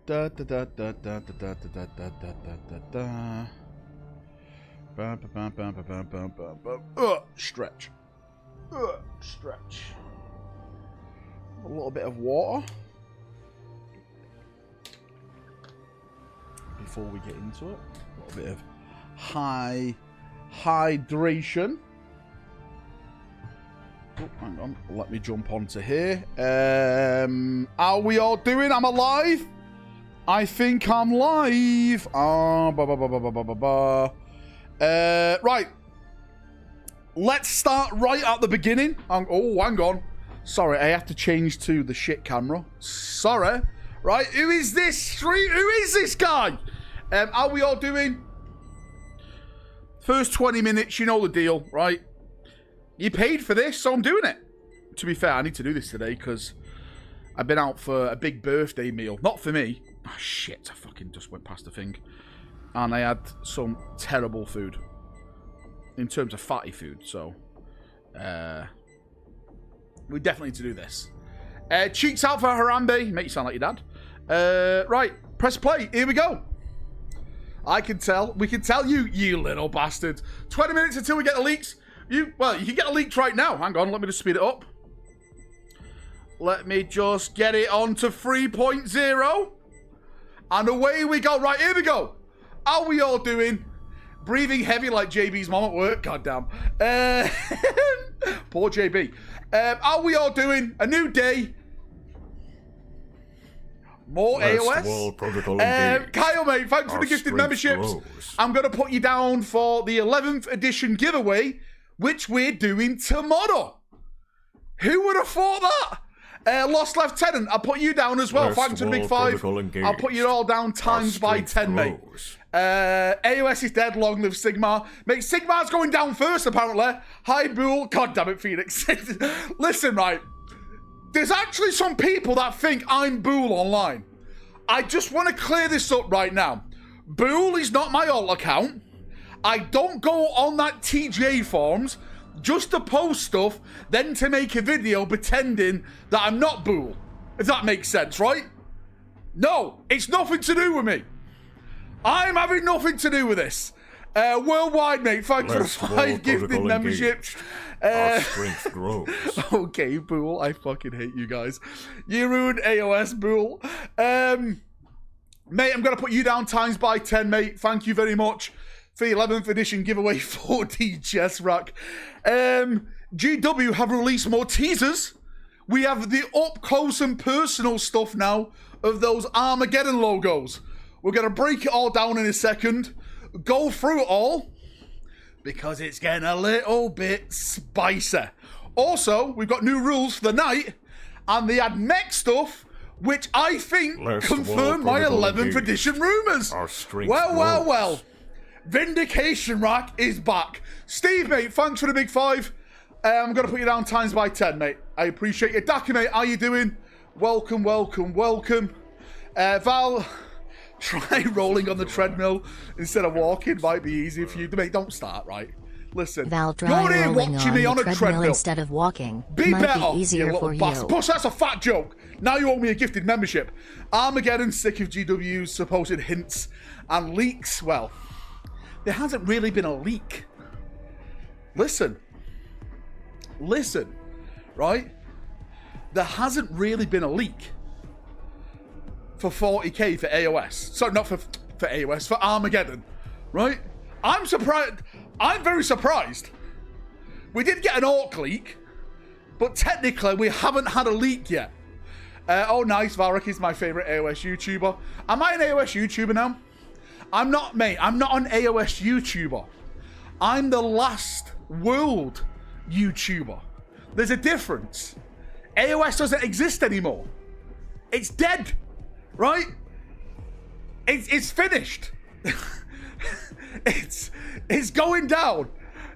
Da da da da da da da da da da da da. Stretch. Stretch. A little bit of water before we get into it. A little bit of hydration. Oh, hang on. Let me jump onto here. How we all doing? I'm alive. I think I'm live. Right. Let's start right at the beginning. Oh, hang on. Sorry, I have to change to the shit camera. Sorry. Right, who is this street? Who is this guy? How we all doing? First 20 minutes, you know the deal, right? You paid for this, so I'm doing it. To be fair, I need to do this today because I've been out for a big birthday meal. Not for me. Oh, shit, I fucking just went past the thing. And I had some terrible food. In terms of fatty food, so... we definitely need to do this. Cheeks out for Harambe. Make you sound like your dad. Right, press play. Here we go. I can tell. We can tell you, you little bastard. 20 minutes until we get the leaks. Well, you can get the leaks right now. Hang on, let me just speed it up. Let me just get it on to 3.0. And away we go. Right, here we go. How we all doing? Breathing heavy like JB's mom at work. Goddamn. Poor JB. How we all doing? A new day. More AOS. Kyle, mate, thanks for the gifted memberships. I'm going to put you down for the 11th edition giveaway, which we're doing tomorrow. Who would have thought that? Lost Lieutenant, I'll put you down as well. Thanks for the big 5. I'll put you all down times by 10, mate. AOS is dead. Long live Sigmar. Mate, Sigmar's going down first, apparently. Hi, Bull. God damn it, Phoenix. Listen, right. There's actually some people that think I'm Bull online. I just want to clear this up right now. Bull is not my alt account. I don't go on that TJ forums just to post stuff, then to make a video pretending that I'm not Bull. If that makes sense, right? No, it's nothing to do with me. I'm having nothing to do with this. Worldwide, mate, thanks for the 5 gifted memberships. Our strength grows. Okay, Bull, I fucking hate you guys. You ruined AOS, Bull. Mate, I'm going to put you down times by 10, mate. Thank you very much for the 11th edition giveaway 4D chess rack. GW have released more teasers. We have the up close and personal stuff now of those Armageddon logos. We're going to break it all down in a second, go through it all, because it's getting a little bit spicy. Also, we've got new rules for the night, and they add mech stuff, which I think confirm my 11th edition rumours. Well. Vindication Rack is back. Steve, mate, thanks for the big 5. I'm going to put you down times by 10, mate. I appreciate it. Daki, mate, how you doing? Welcome. Val... Try rolling on the treadmill instead of walking. Might be easier for you. Mate, don't start, right? Listen, Val, you're here watching me on a treadmill instead of walking. Be Might better, be easier you little for bastard. you. Push, that's a fat joke. Now you owe me a gifted membership. Armageddon, sick of GW's supposed hints and leaks. Well, there hasn't really been a leak. Listen, right? There hasn't really been a leak for 40k for AOS. So not for AOS, for Armageddon, right? I'm surprised. I'm very surprised. We did get an orc leak, but technically we haven't had a leak yet. Oh, nice. Valrak is my favorite AOS YouTuber. Am I an AOS YouTuber now? I'm not, mate. I'm not an AOS YouTuber. I'm the last world YouTuber. There's a difference. AOS doesn't exist anymore. It's dead. Right? It's finished. it's going down.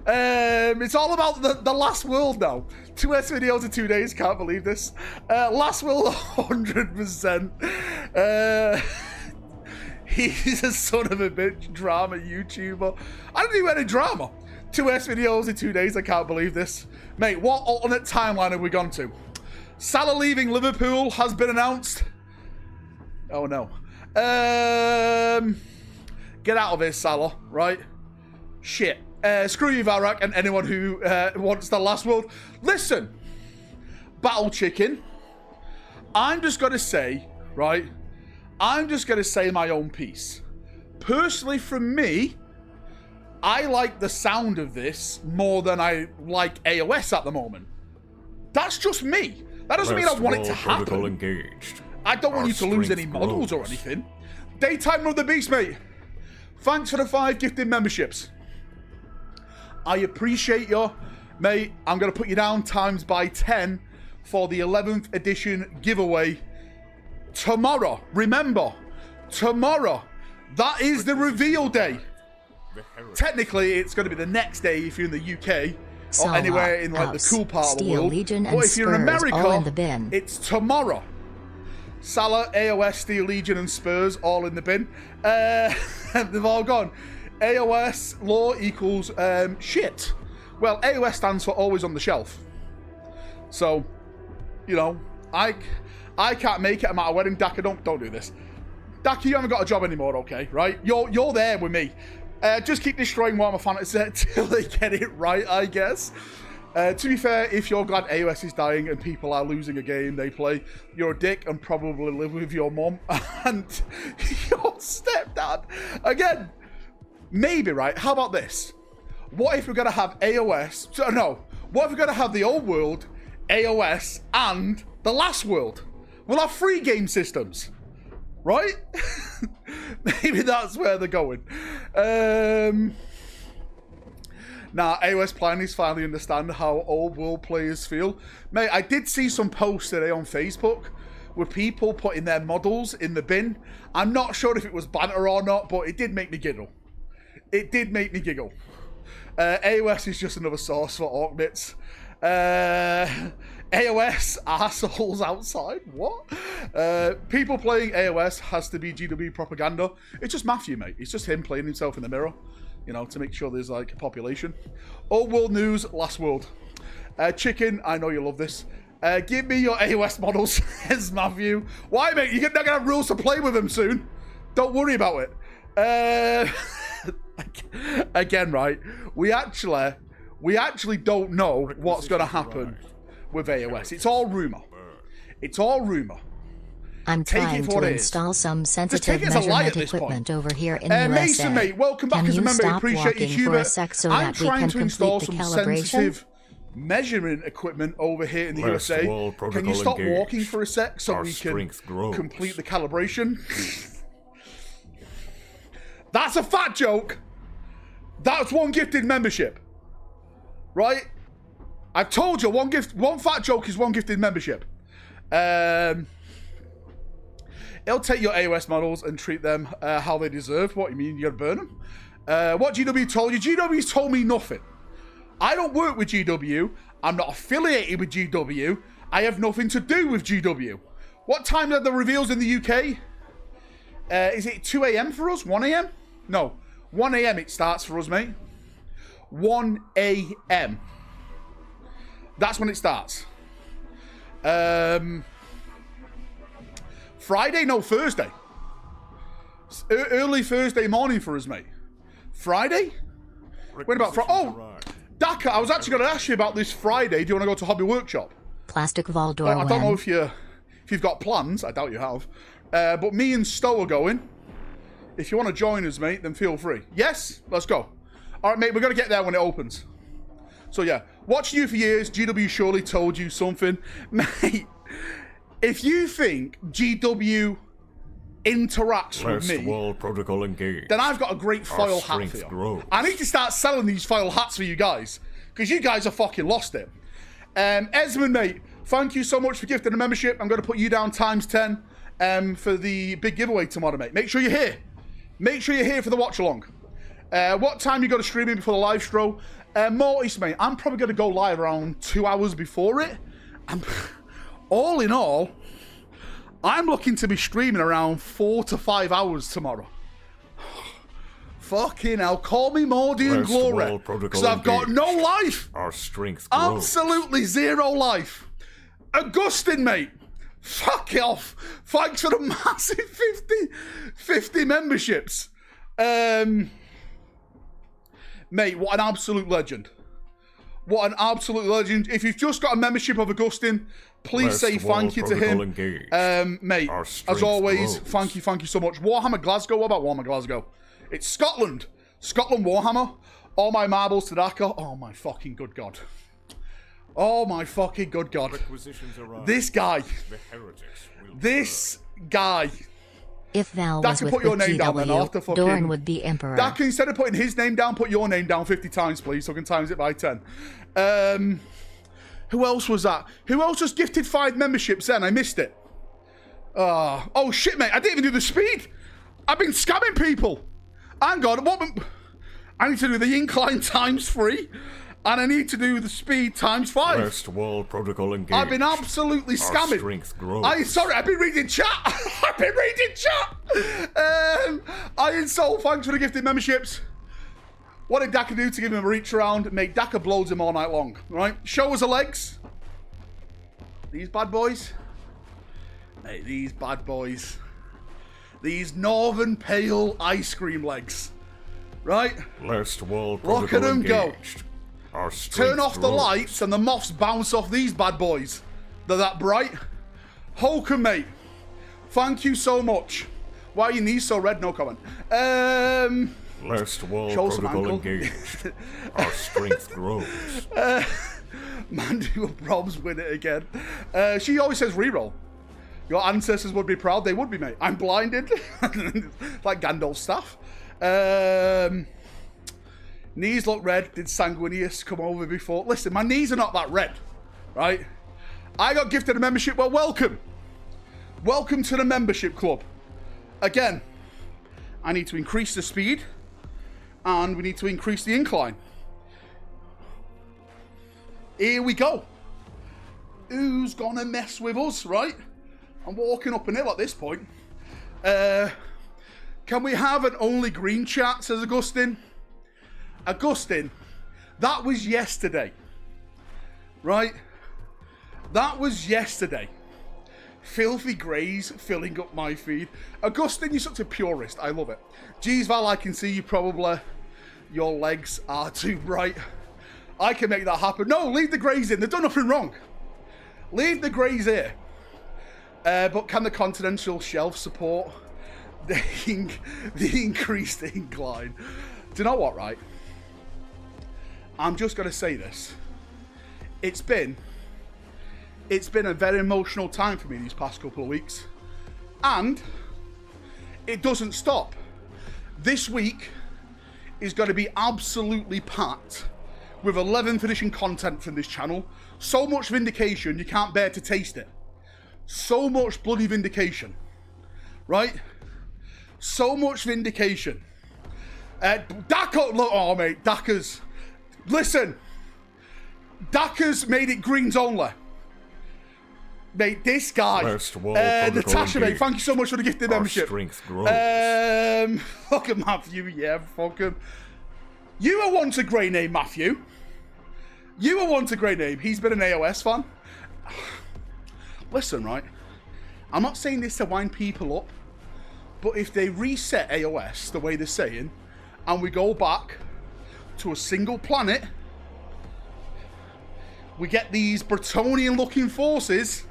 It's all about the last world now. 2S videos in 2 days. Can't believe this. Last world 100%. He's a son of a bitch drama YouTuber. I don't do any drama. 2S videos in 2 days. I can't believe this. Mate, what alternate timeline have we gone to? Salah leaving Liverpool has been announced. Oh no. Get out of here, Salah, right? Shit. Screw you, Valrak, and anyone who wants the last world. Listen, Battle Chicken, I'm just going to say, right? I'm just going to say my own piece. Personally, from me, I like the sound of this more than I like AOS at the moment. That's just me. That doesn't mean I want it to happen. Engaged. I don't want you to lose any models or anything. Daytime of the Beast, mate. Thanks for the 5 gifted memberships. I appreciate you, mate. I'm going to put you down times by 10 for the 11th edition giveaway tomorrow. Remember, tomorrow, that is the reveal day. Technically, it's going to be the next day if you're in the UK or anywhere in like the cool part of the world. But if you're in America, it's tomorrow. Salah, AOS, Steel Legion, and Spurs all in the bin. They've all gone. AOS law equals shit. Well, AOS stands for always on the shelf. So, you know, I can't make it. I'm at a wedding. Daka, don't do this. Daka, you haven't got a job anymore, okay? Right? You're there with me. Just keep destroying Warhammer Fantasy till they get it right, I guess. To be fair, if you're glad AOS is dying and people are losing a game they play, you're a dick and probably live with your mom and your stepdad. Again, maybe, right? How about this? What if we're going to have AOS? No. What if we're going to have the old world, AOS, and the last world? We'll have 3 game systems. Right? Maybe that's where they're going. Now, AOS players finally understand how old world players feel. Mate, I did see some posts today on Facebook with people putting their models in the bin. I'm not sure if it was banter or not, but it did make me giggle. It did make me giggle. AOS is just another source for orc bits. AOS assholes outside. What? People playing AOS has to be GW propaganda. It's just Matthew, mate. It's just him playing himself in the mirror, you know, to make sure there's like a population. Old world news, last world. Chicken, I know you love this. Give me your AOS models, says Matthew. Why, mate? You're not gonna have rules to play with them soon. Don't worry about it. Again, right? We actually don't know what's going to happen with AOS. It's all rumor. It's all rumor. I'm trying to install some sensitive measurement equipment over here in the USA. Mason, mate, welcome back as a member. Appreciate you, Hubert. I'm trying to install some sensitive measurement equipment over here in the USA. Can you stop walking for a sec so we can complete the calibration? That's a fat joke. That's 1 gifted membership. Right? I've told you, one fat joke is 1 gifted membership. It'll take your AOS models and treat them how they deserve. What, you mean you're gonna burn them? What GW told you? GW's told me nothing. I don't work with GW. I'm not affiliated with GW. I have nothing to do with GW. What time are the reveals in the UK? Is it 2 a.m. for us? 1 a.m.? No. 1 a.m. it starts for us, mate. 1 a.m. That's when it starts. Friday? No, Thursday. Early Thursday morning for us, mate. Friday? Wait about Friday. Oh, Daka, I was actually going to ask you about this Friday. Do you want to go to Hobby Workshop? Plastic Vol doorway. I don't know if you've got plans. I doubt you have. But me and Stowe are going. If you want to join us, mate, then feel free. Yes? Let's go. All right, mate, we're going to get there when it opens. So, yeah. Watching you for years, GW surely told you something. Mate, if you think GW interacts with me, world protocol engaged. Then I've got a great foil hat for you. Grows. I need to start selling these foil hats for you guys, because you guys have fucking lost it. Esmond, mate, thank you so much for gifting a membership. I'm going to put you down times 10 for the big giveaway tomorrow, mate. Make sure you're here. Make sure you're here for the watch along. What time you got to stream in before the live show? Mortis, mate, I'm probably going to go live around 2 hours before it. All in all, I'm looking to be streaming around 4 to 5 hours tomorrow. Fucking hell, call me Mordy and Glory, because I've got no life. Our strength grows. Absolutely zero life. Augustine, mate, Fuck off. Thanks for the massive 50 memberships. Mate, what an absolute legend. What an absolute legend. If you've just got a membership of Augustine, please say thank you to him. Mate, as always, thank you so much. Warhammer Glasgow, what about Warhammer Glasgow? It's Scotland. Scotland Warhammer. All my marbles to Dakar. Oh my fucking good God. Oh my fucking good God. This guy. This guy. If Val was with put your name down then after fucking Doran would be emperor. Daka, instead of putting his name down, put your name down 50 times, please, so I can times it by 10. Who else was that? Who else just gifted 5 memberships then? I missed it. Oh shit, mate, I didn't even do the speed. I've been scamming people. Hang on, I need to do the incline times 3. And I need to do the speed times 5. First wall protocol engaged. I've been absolutely scamming. Our strength grows. Sorry, I've been reading chat. I've been reading chat. Iron Soul, thanks for the gifted memberships. What did Daka do to give him a reach around? Mate, Daka blows him all night long. Right? Show us the legs. These bad boys. Mate, these bad boys. These Northern Pale ice cream legs. Right? Last wall protocol Look at them engaged. go. Turn off the lights and the moths bounce off these bad boys. They're that bright. Holcomb, mate. Thank you so much. Why are your knees so red? No comment. Last wall protocol engaged. Our strength grows. Mandy Robs win it again. She always says reroll. Your ancestors would be proud. They would be, mate. I'm blinded. Like Gandalf's staff. Knees look red. Did Sanguinius come over before? Listen, my knees are not that red, right? I got gifted a membership. Well, welcome. Welcome to the membership club. Again, I need to increase the speed and we need to increase the incline. Here we go. Who's gonna mess with us, right? I'm walking up an hill at this point. Can we have an only green chat, says Augustine? Augustine, that was yesterday, right? That was yesterday. Filthy Greys filling up my feed. Augustine, you're such a purist. I love it. Geez, Val, I can see you probably. Your legs are too bright. I can make that happen. No, leave the Greys in. They've done nothing wrong. Leave the Greys here. But can the continental shelf support the increased incline? Do you know what, right? I'm just going to say this. It's been a very emotional time for me these past couple of weeks. And it doesn't stop. This week is going to be absolutely packed with 11th edition content from this channel. So much vindication, you can't bear to taste it. So much bloody vindication. Right? So much vindication. Daka, look, oh mate, Daka's. Listen, Daka's made it greens only. Mate, this guy. Natasha, mate, thank you so much for the gifted membership. Strength grows. Fuck him, Matthew, yeah, fuck him. You were once a great name, Matthew. You were once a great name. He's been an AOS fan. Listen, right? I'm not saying this to wind people up, but if they reset AOS the way they're saying, and we go back to a single planet, we get these Bretonian looking forces,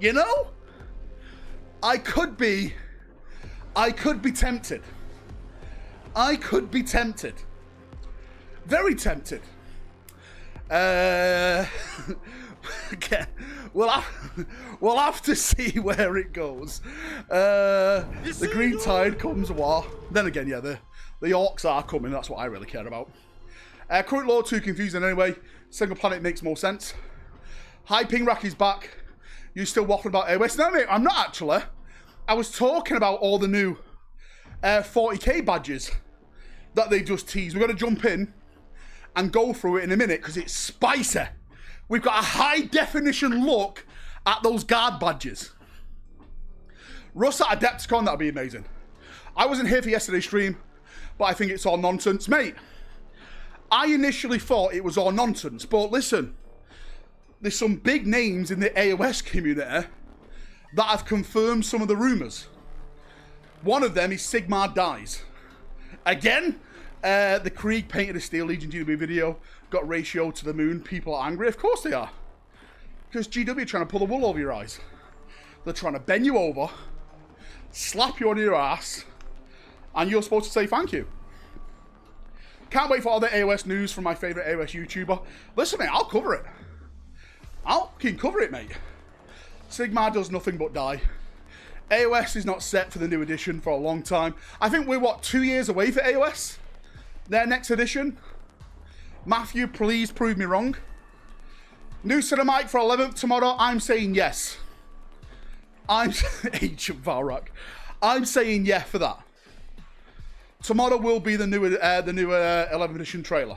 you know, I could be tempted. I could be tempted. Very tempted. Again, we'll have to see where it goes. The green tide comes war. Then again, yeah, the orcs are coming. That's what I really care about. Current lore too confusing anyway. Single planet makes more sense. Hi, Ping Rack is back. You still waffling about AOS? No, mate, I'm not actually. I was talking about all the new 40k badges that they just teased. We're going to jump in and go through it in a minute because it's spicy. We've got a high definition look at those guard badges. Russ at Adepticon, that'd be amazing. I wasn't here for yesterday's stream, but I think it's all nonsense. Mate, I initially thought it was all nonsense, but listen, there's some big names in the AOS community that have confirmed some of the rumours. One of them is Sigmar dies. Again, the Krieg painted a Steel Legion GW video, got ratio to the moon. People are angry. Of course they are. Because GW are trying to pull the wool over your eyes. They're trying to bend you over, slap you on your ass, and you're supposed to say thank you. Can't wait for all the AOS news from my favourite AOS YouTuber. Listen, mate, I'll cover it. I'll fucking cover it, mate. Sigmar does nothing but die. AOS is not set for the new edition for a long time. I think we're, what, 2 years away for AOS? Their next edition? Matthew, please prove me wrong. New Cinemite for 11th tomorrow. I'm saying yes. Ancient Valrak. I'm saying yeah for that. Tomorrow will be the new 11th edition trailer.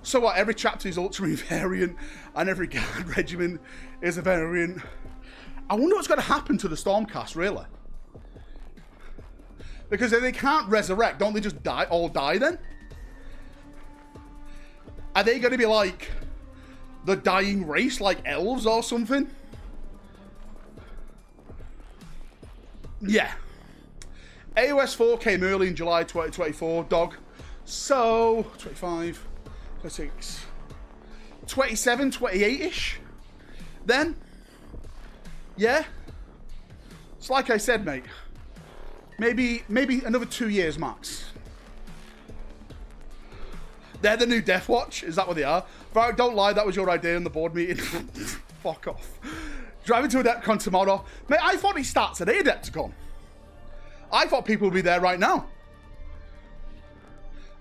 So what? Every chapter is Ultramarine variant, and every guard regiment is a variant. I wonder what's going to happen to the Stormcast, really. Because if they can't resurrect, don't they just die? All die then? Are they going to be like the dying race, like elves or something? Yeah. AOS 4 came early in July 2024, dog. So, 25, 26, 27, 28-ish. Then, yeah. It's like I said, mate. Maybe another 2 years max. They're the new Death Watch. Is that what they are? Valrak, don't lie. That was your idea in the board meeting. Fuck off. Driving to Adepticon tomorrow. Mate, I thought it starts today, Adepticon. I thought people would be there right now.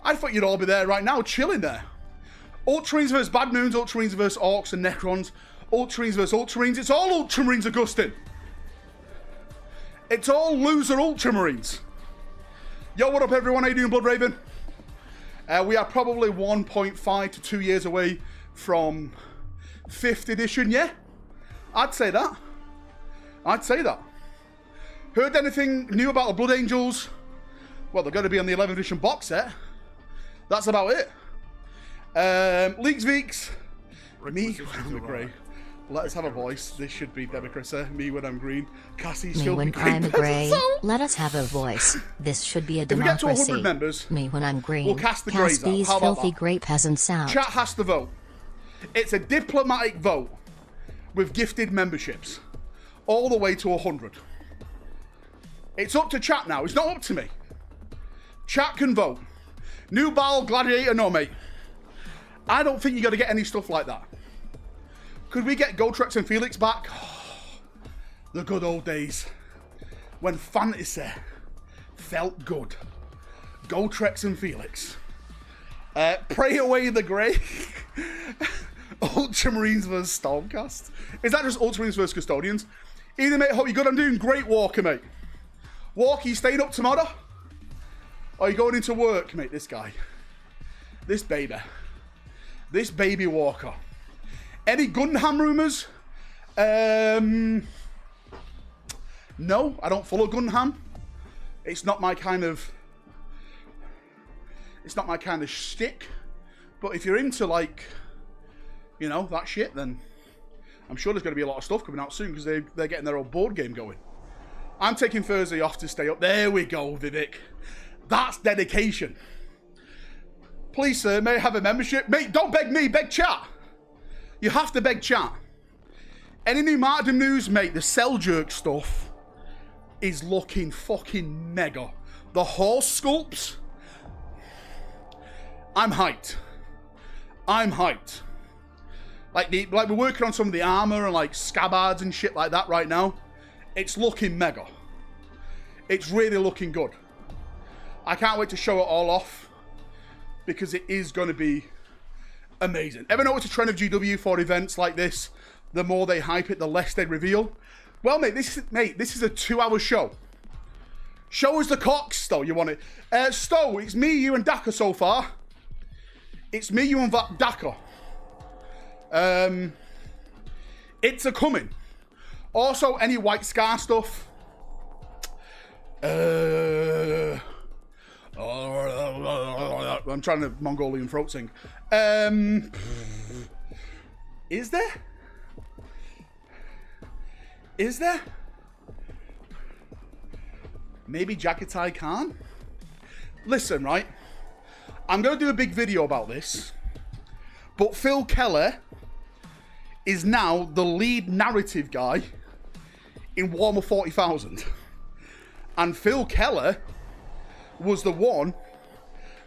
I thought you'd all be there right now, chilling there. Ultramarines versus Bad Moons, Ultramarines versus Orcs and Necrons, Ultramarines versus Ultramarines. It's all Ultramarines, Augustine. It's all loser Ultramarines. Yo, what up, everyone? How you doing, Blood Raven? We are probably 1.5 to 2 years away from 5th edition, yeah? I'd say that. I'd say that. Heard anything new about the Blood Angels? Well, they're going to be on the 11th edition box set. That's about it. Leaks Veeks. Me when I'm grey. Let's have a voice. This should be democracy. Me when I'm green. Cassie's Me when I'm grey. Let us have a voice. This should be a democracy. If we get to 100 members, me when I'm green. We'll cast the greys out. How about filthy that? grey peasants out. Chat has to vote. It's a diplomatic vote with gifted memberships. All the way to 100. It's up to chat now. It's not up to me. Chat can vote. New Ball, Gladiator, no, mate. I don't think you're going to get any stuff like that. Could we get Gotrek and Felix back? Oh, the good old days. When fantasy felt good. Gotrek and Felix. Pray away the grey. Ultramarines versus Stormcast. Is that just Ultramarines versus Custodians? Either, mate, hope you're good. I'm doing great, Walker, mate. Walker, you staying up tomorrow? Or are you going into work, mate? This guy. This baby. This baby Walker. Any Gundam rumours? No, I don't follow Gundam. It's not my kind of... It's not my kind of shtick. But if you're into, like, you know, that shit, then I'm sure there's going to be a lot of stuff coming out soon because they're getting their old board game going. I'm taking Thursday off to stay up. There we go, Vivek. That's dedication. Please, sir, may I have a membership? Mate, don't beg me, beg chat. You have to beg chat. Any new martyrdom news? Mate, the Seljuk stuff is looking fucking mega. The horse sculpts. I'm hyped. I'm hyped. Like we're working on some of the armor and like scabbards and shit like that right now. It's looking mega. It's really looking good. I can't wait to show it all off because it is going to be amazing. Ever notice a trend of GW for events like this? The more they hype it, the less they reveal. Well, mate, this is a 2-hour show. Show us the cocks, Stowe. You want it? Stowe, it's me, you, and Daka so far. It's me, you, and Daka. It's a coming. Also, any White Scar stuff. I'm trying to Mongolian throat sing. Is there? Is there? Maybe Jagatai Khan? Listen, right? I'm going to do a big video about this. But Phil Keller is now the lead narrative guy in Warhammer 40,000. And Phil Keller was the one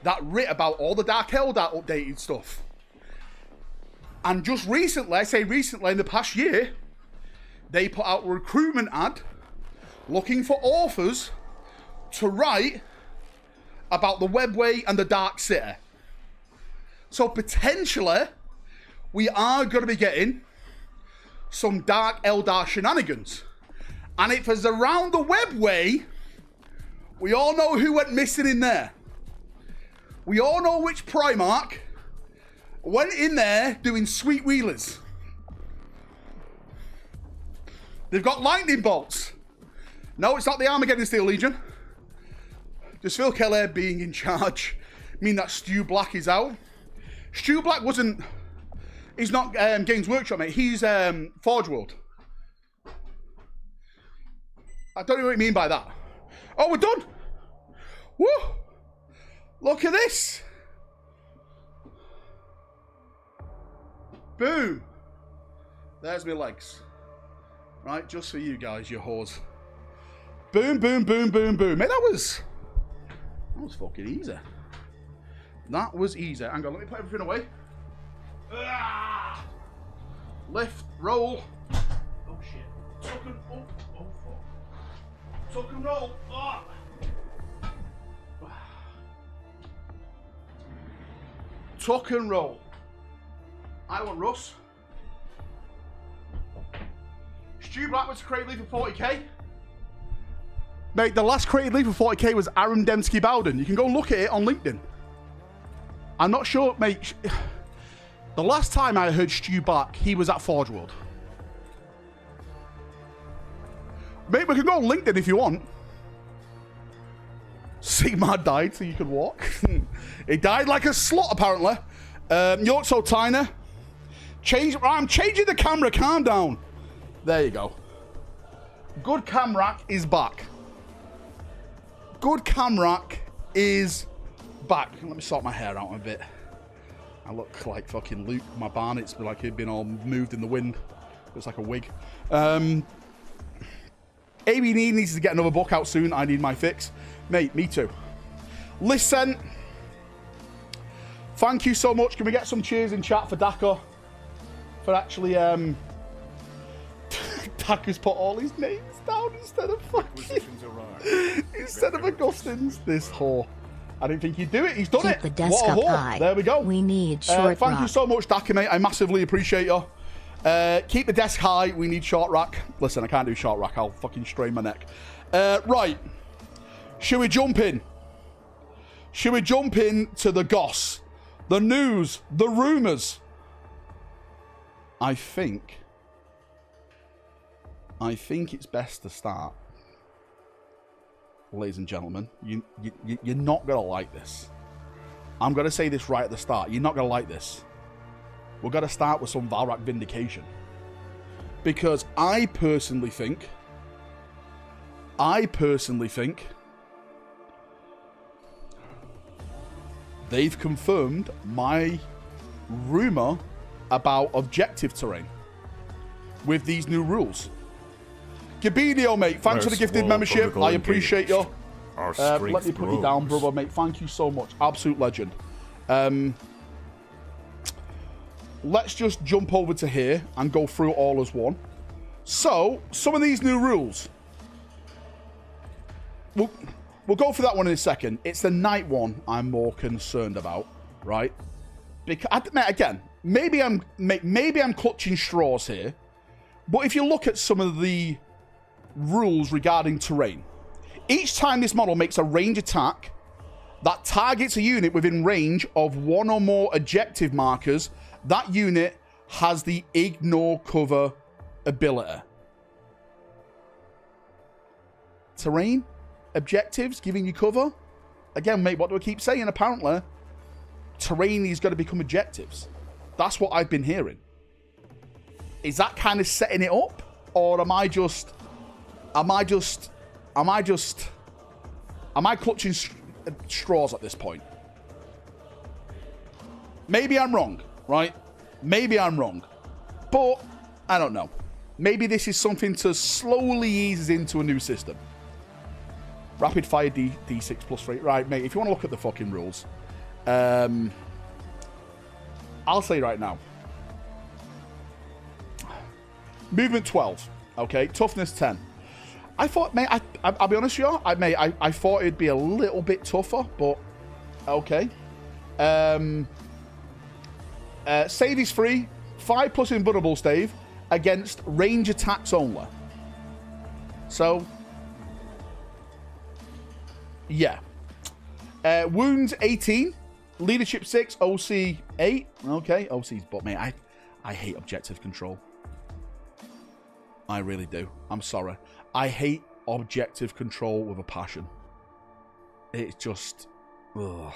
that writ about all the Dark Eldar updated stuff. And just recently, I say recently, in the past year, they put out a recruitment ad looking for authors to write about the Webway and the Dark City. So potentially, we are going to be getting some Dark Eldar shenanigans. And if it's around the Webway, we all know who went missing in there. We all know which Primarch went in there doing sweet wheelers. They've got lightning bolts. No, it's not the Armageddon Steel Legion. Does Phil Keller being in charge mean that Stu Black is out? Stu Black wasn't... He's not Games Workshop, mate. He's Forge World. I don't know what you mean by that. Oh, we're done. Woo! Look at this. Boom. There's my legs. Right, just for you guys, you whores. Boom, boom, boom, boom, boom. Mate, that was fucking easy. That was easy. Hang on, let me put everything away. Lift, roll. Oh shit. Tuck and fuck. Tuck and roll. Oh. Tuck and roll. I want Russ. Stu Black was created lead for 40k. Mate, the last created lead for 40k was Aaron Dembski Bowden. You can go look at it on LinkedIn. I'm not sure, mate. The last time I heard Stu Black, he was at Forge World. Mate, we can go on LinkedIn if you want. Sigmar died so you could walk. He died like a slut, apparently. You look so tiny. I'm changing the camera. Calm down. There you go. Good Camrack is back. Good Camrack is back. Let me sort my hair out a bit. I look like fucking Luke. My barnet's like it'd been all moved in the wind. Looks like a wig. AB needs to get another book out soon. I need my fix. Mate, me too. Listen. Thank you so much. Can we get some cheers in chat for Daka? For actually, Daka's put all his names down instead of fucking... instead of Augustine's. This whore. I didn't think he'd do it. He's done Keep it. the desk What a up whore. high. There we go. We need short Thank rock. you so much, Daka, mate. I massively appreciate you. Keep the desk high. We need short rack. Listen, I can't do short rack. I'll fucking strain my neck. Right. Should we jump in? Should we jump in to the goss? The news? The rumours? I think it's best to start. Ladies and gentlemen, you're not going to like this. I'm going to say this right at the start. You're not going to like this. We're going to start with some Valrak vindication. Because I personally think they've confirmed my rumour about objective terrain with these new rules. Gabinio, mate, thanks for the gifted membership. I appreciate you. Let me put you down, brother, mate. Thank you so much. Absolute legend. Let's just jump over to here and go through all as one. So, some of these new rules. We'll go for that one in a second. It's the night one I'm more concerned about, right? Because, again, maybe I'm clutching straws here, but if you look at some of the rules regarding terrain, each time this model makes a range attack that targets a unit within range of one or more objective markers, that unit has the ignore cover ability. Terrain, objectives, giving you cover. Again, mate, what do I keep saying? Apparently, terrain is going to become objectives. That's what I've been hearing. Is that kind of setting it up? Or am I clutching straws at this point? Maybe I'm wrong, right? Maybe I'm wrong. But, I don't know. Maybe this is something to slowly ease into a new system. Rapid fire D6 plus 3. Right, mate, if you want to look at the fucking rules, I'll say right now. Movement 12. Okay, toughness 10. I thought, mate, I'll be honest with you, I thought it'd be a little bit tougher, but okay. Save is free. 5 plus invulnerable stave against range attacks only. So, yeah. Wounds 18. Leadership 6. OC 8. Okay, OC's but mate, I hate objective control. I really do. I'm sorry. I hate objective control with a passion. It's just... Ugh.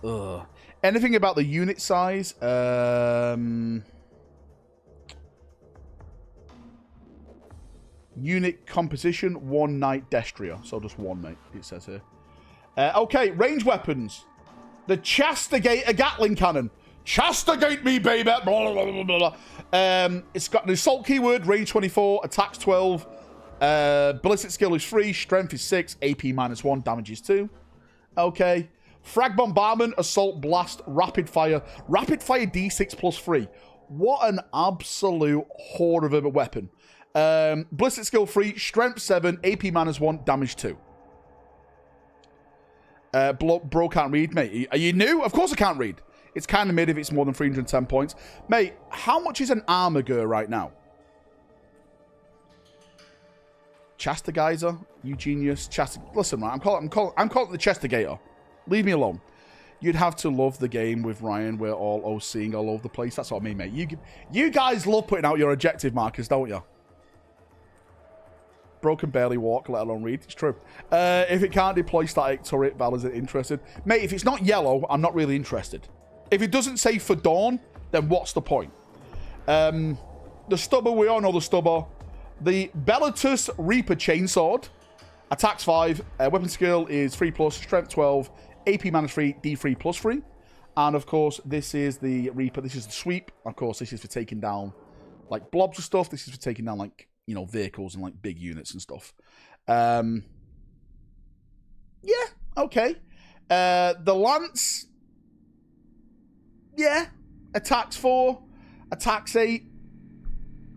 Ugh. Anything about the unit size? Unit composition, 1 Knight Destria. So just 1, mate, it says here. Okay, range weapons. The Chastigator Gatling Cannon. Chastigate me, baby! Blah, blah, blah, blah, blah. It's got an assault keyword, range 24, attacks 12, ballistic skill is 3, strength is 6, AP -1, damage is 2. Okay. Frag bombardment, assault, blast, rapid fire D6 plus 3. What an absolute whore of a weapon. Ballistic skill 3, strength 7, AP -1, damage 2. Bro can't read, mate. Are you new? Of course I can't read. It's kind of mid if it's more than 310 points. Mate, how much is an armor gear right now? Chastigizer, Eugenius, Listen, right, I'm calling it the Chastigator. Leave me alone. You'd have to love the game with Ryan. We're all OCing all over the place. That's what I mean, mate. You guys love putting out your objective markers, don't you? Bro can barely walk, let alone read. It's true. If it can't deploy static turret, Val isn't interested. Mate, if it's not yellow, I'm not really interested. If it doesn't say for dawn, then what's the point? The stubber, we all know the stubber. The Bellatus Reaper Chainsword. Attacks 5. Weapon skill is 3 plus. Strength 12. AP -3. D3 plus 3. And of course, this is the Reaper. This is the sweep. Of course, this is for taking down like blobs of stuff. This is for taking down like, you know, vehicles and like big units and stuff. Yeah, okay. The Lance. Yeah, attacks 4, attacks 8.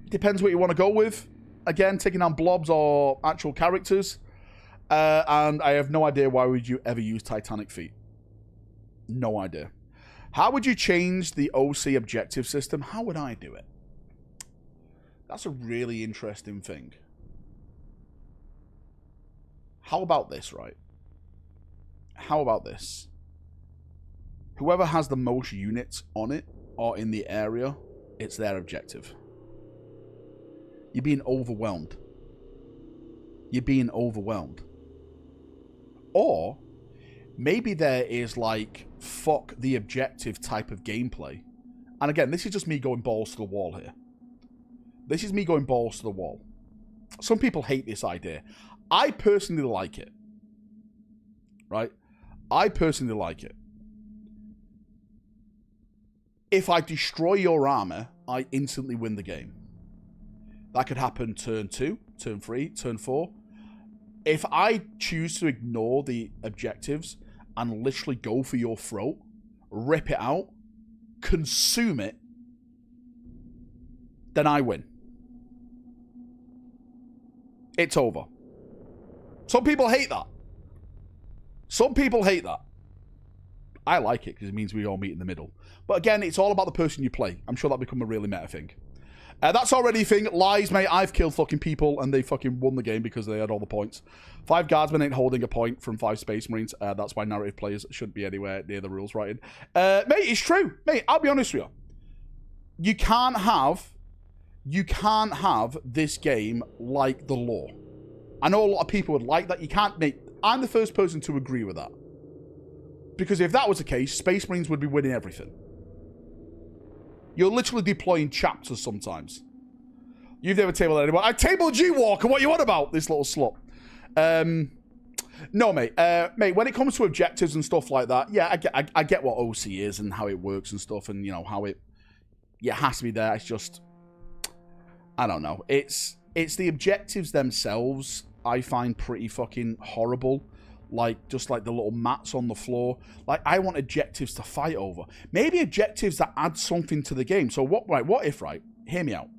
Depends what you want to go with. Again, taking down blobs or actual characters. And I have no idea why would you ever use Titanic Feet. No idea. How would you change the OC objective system? How would I do it? That's a really interesting thing. How about this, right? How about this? Whoever has the most units on it or in the area, it's their objective. You're being overwhelmed. You're being overwhelmed. Or maybe there is like fuck the objective type of gameplay. And again, this is just me going balls to the wall here. This is me going balls to the wall. Some people hate this idea. I personally like it. Right? I personally like it. If I destroy your armor, I instantly win the game. That could happen turn 2, turn 3, turn 4. If I choose to ignore the objectives and literally go for your throat, rip it out, consume it, then I win. It's over. Some people hate that. Some people hate that. I like it because it means we all meet in the middle. But again, it's all about the person you play. I'm sure that'll become a really meta thing. That's already a thing. Lies, mate. I've killed fucking people and they fucking won the game because they had all the points. 5 guardsmen ain't holding a point from 5 space marines. That's why narrative players shouldn't be anywhere near the rules writing. Mate, it's true. Mate, I'll be honest with you. You can't have this game like the law. I know a lot of people would like that. You can't, mate. I'm the first person to agree with that. Because if that was the case, Space Marines would be winning everything. You're literally deploying chapters sometimes. You've never tabled anyone. I tabled you, Walker. What you on about? This little slut. No, mate. Mate, when it comes to objectives and stuff like that, yeah, I get what OC is and how it works and stuff, and you know how it has to be there. It's just, I don't know. It's the objectives themselves I find pretty fucking horrible. Like, just like the little mats on the floor. Like, I want objectives to fight over. Maybe objectives that add something to the game. So what if, hear me out.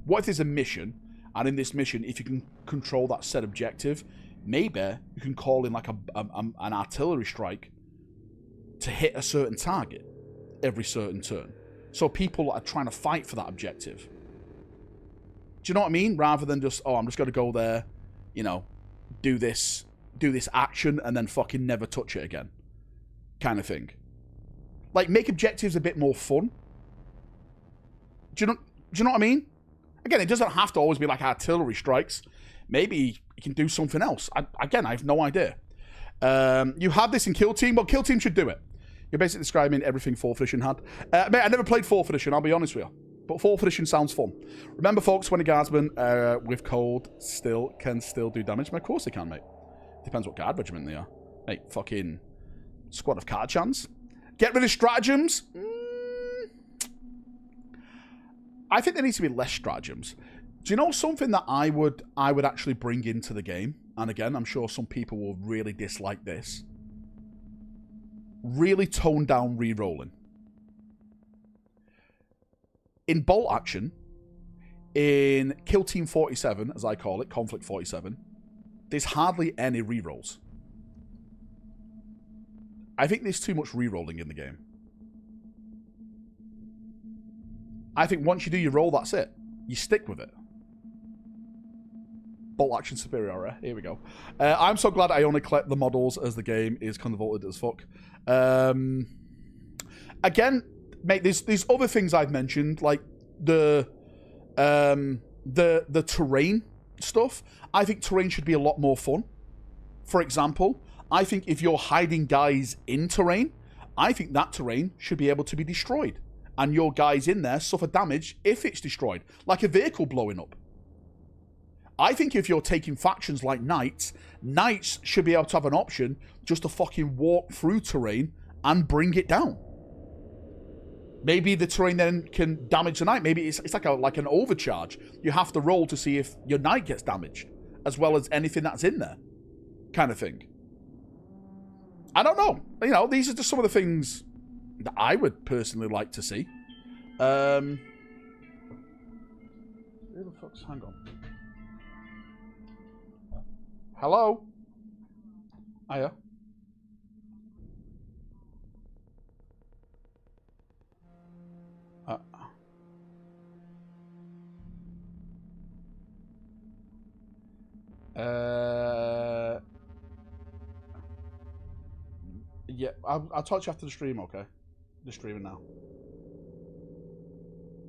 What if there's a mission, and in this mission, if you can control that set objective, maybe you can call in like an artillery strike to hit a certain target every certain turn. So people are trying to fight for that objective. Do you know what I mean? Rather than just, oh, I'm just going to go there, you know, do this action and then fucking never touch it again, kind of thing. Like, make objectives a bit more fun. Do you know what I mean? Again, it doesn't have to always be like artillery strikes. Maybe you can do something else. I have no idea. You have this in Kill Team. Well, Kill Team should do it. You're basically describing everything 4th edition had. Mate, I never played 4th edition, I'll be honest with you. But 4th edition sounds fun. Remember, folks, when a guardsman with cold can still do damage? Of course they can, mate. Depends what guard regiment they are. Mate, fucking squad of card chance. Get rid of stratagems? I think there needs to be less stratagems. Do you know something that I would actually bring into the game? And again, I'm sure some people will really dislike this. Really tone down re-rolling. In bolt action, in Kill Team 47, as I call it, Conflict 47, there's hardly any re-rolls. I think there's too much re-rolling in the game. I think once you do your roll, that's it. You stick with it. Bolt action superiority. Here we go. I'm so glad I only collect the models as the game is convoluted as fuck. Again, mate, there's other things I've mentioned, like the terrain stuff. I think terrain should be a lot more fun. For example, I think if you're hiding guys in terrain, I think that terrain should be able to be destroyed. And your guys in there suffer damage if it's destroyed. Like a vehicle blowing up. I think if you're taking factions like knights should be able to have an option just to fucking walk through terrain and bring it down. Maybe the terrain then can damage the knight. Maybe it's like an overcharge. You have to roll to see if your knight gets damaged, as well as anything that's in there, kind of thing. I don't know. You know, these are just some of the things that I would personally like to see. Who the fuck's... Hang on. Hello? Hiya. Yeah, I'll talk to you after the stream, okay? Just streaming now.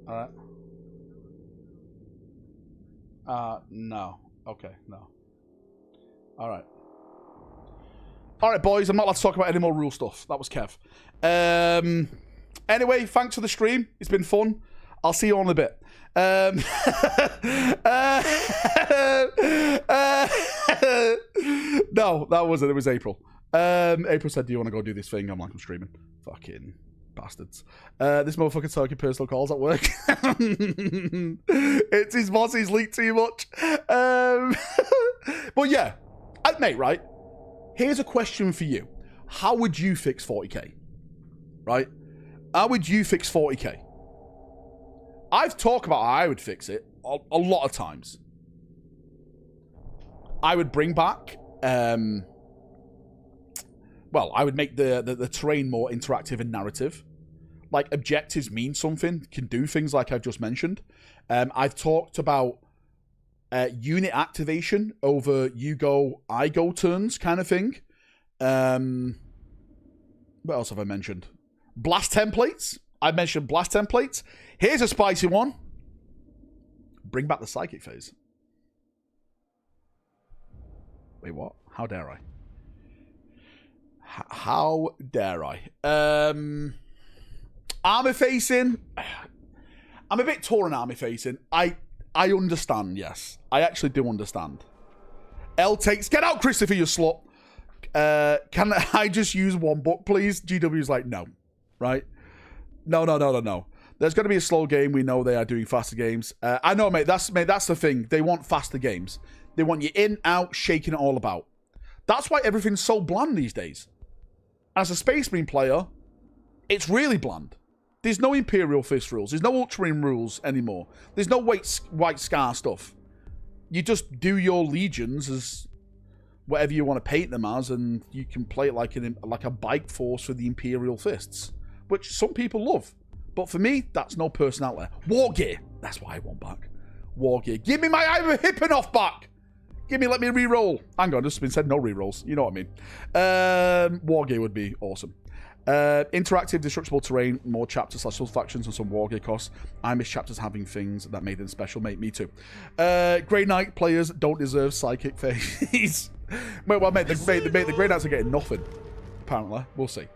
Alright. No. Okay, no. Alright. Alright, boys, I'm not allowed to talk about any more rule stuff. That was Kev. Anyway, thanks for the stream. It's been fun. I'll see you on in a bit. No, that wasn't. It was April. April said, do you want to go do this thing? I'm like, I'm streaming. Fucking bastards. This motherfucker's talking personal calls at work. It's his boss. He's leaked too much. But yeah, mate, right? Here's a question for you. How would you fix 40k? Right? How would you fix 40k? I've talked about how I would fix it a lot of times. I would bring back... well, I would make the terrain more interactive and narrative. Like, objectives mean something, can do things like I've just mentioned. I've talked about unit activation over you go, I go turns kind of thing. What else have I mentioned? Blast templates. I mentioned blast templates. Here's a spicy one. Bring back the psychic phase. Wait, what? How dare I? How dare I? Armor facing. I'm a bit torn on armor facing. I I understand, yes. I actually do understand. L takes... Get out, Christopher, you slut. Can I just use one book, please? GW's like, no. Right? No. There's going to be a slow game. We know they are doing faster games. I know, mate. That's the thing. They want faster games. They want you in, out, shaking it all about. That's why everything's so bland these days. As a Space Marine player, it's really bland. There's no Imperial Fist rules. There's no Ultramarine rules anymore. There's no White Scar stuff. You just do your legions as whatever you want to paint them as, and you can play it like a bike force for the Imperial Fists, which some people love. But for me, that's no personality. War gear. That's what I want back. War gear. Give me my Iron Hippenoth back. Let me re-roll. Hang on, just been said no re-rolls. You know what I mean. War gear would be awesome. Interactive, destructible terrain, more chapters / factions, and some war gear costs. I miss chapters having things that made them special, mate. Me too. Grey Knight players don't deserve psychic phase. Well, mate, the Grey Knights are getting nothing. Apparently, we'll see.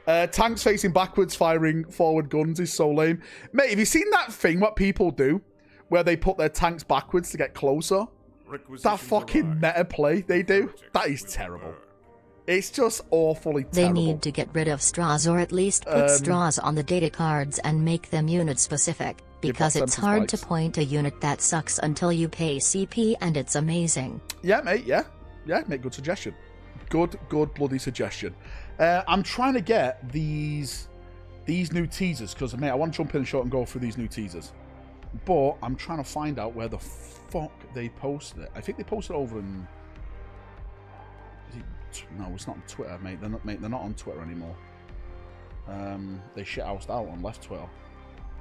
Tanks facing backwards, firing forward guns is so lame. Mate, have you seen that thing what people do where they put their tanks backwards to get closer? That fucking meta play they do? That is terrible. It's just awfully terrible. They need to get rid of straws, or at least put straws on the data cards and make them unit specific, because it's hard to point a unit that sucks until you pay CP, and it's amazing. Yeah, mate, yeah, mate, good suggestion. Good bloody suggestion. I'm trying to get these new teasers, because, mate, I want to jump in and go through these new teasers. But I'm trying to find out where the fuck they posted it. I think they posted it over in... No, it's not on Twitter, mate. They're not on Twitter anymore. They shithoused out and left Twitter.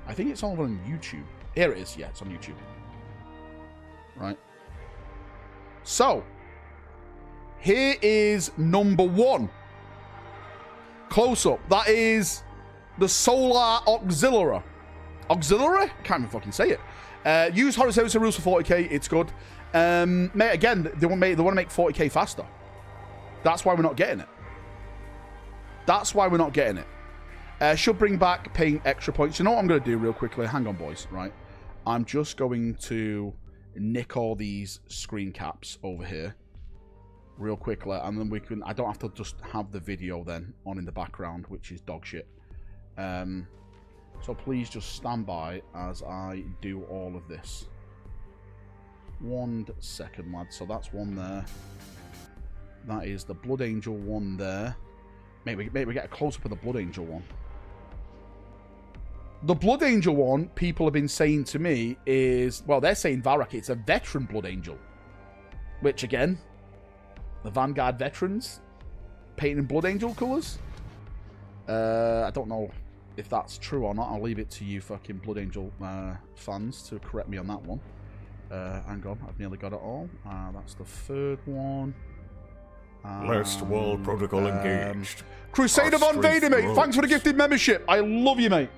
I think it's over on YouTube. Here it is. Yeah, it's on YouTube. Right. So, here is number 1. Close up. That is the Solar Auxiliary. Auxiliary? Can't even fucking say it. Use horizontal rules for 40k. It's good. Mate, again, they want to make 40k faster. That's why we're not getting it. Should bring back paying extra points. You know what I'm going to do real quickly? Hang on, boys. Right. I'm just going to nick all these screen caps over here real quickly, and then I don't have to just have the video then on in the background, which is dog shit. So please just stand by as I do all of this. 1 second, lads. So that's one there. That is the Blood Angel one there. Maybe we get a close-up of the Blood Angel one. The Blood Angel one, people have been saying to me is... Well, they're saying Valrak, it's a veteran Blood Angel. Which, again, the Vanguard veterans painting Blood Angel colours. I don't know if that's true or not. I'll leave it to you fucking Blood Angel fans to correct me on that one. Hang on, I've nearly got it all. That's the third one. Last World Protocol engaged. Crusader Von Vader, mate. Thanks for the gifted membership. I love you, mate.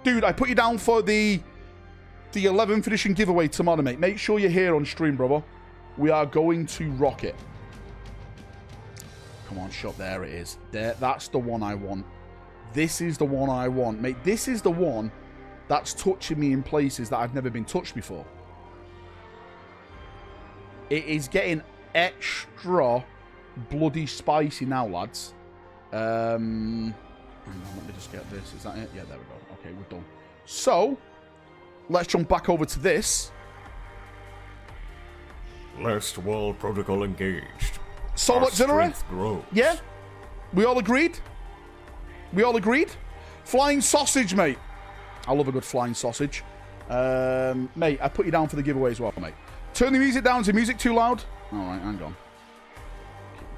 Dude, I put you down for the 11th edition giveaway tomorrow, mate. Make sure you're here on stream, brother. We are going to rock it. Come on, shot. There it is. There, that's the one I want. This is the one I want, mate. This is the one that's touching me in places that I've never been touched before. It is getting extra bloody spicy now, lads. Hang on, let me just get this. Is that it? Yeah, there we go. Okay, we're done. So, let's jump back over to this. Last World Protocol engaged. Soul Auxiliary? Yeah? We all agreed? We all agreed? Flying sausage, mate. I love a good flying sausage. Mate, I put you down for the giveaway as well, mate. Turn the music down. Is the music too loud? Alright, hang on.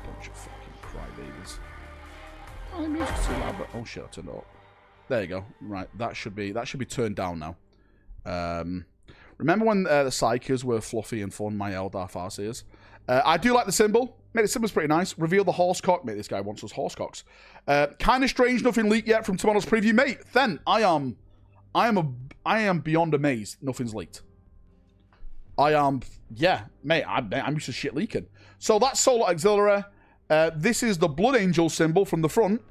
Bunch of fucking crybabies. Oh, the music's too loud, but... Oh, shit, I turned it up. There you go. Right, that should be turned down now. Remember when the Psychers were fluffy and fun, my Eldar Farseers? I do like the symbol. Mate, the symbol's pretty nice. Reveal the horsecock. Mate, this guy wants us horsecocks. Kind of strange, nothing leaked yet from tomorrow's preview. Mate, then, I am beyond amazed nothing's leaked. Yeah, mate, I'm used to shit leaking. So that's Solar Auxiliary. This is the Blood Angel symbol from the front.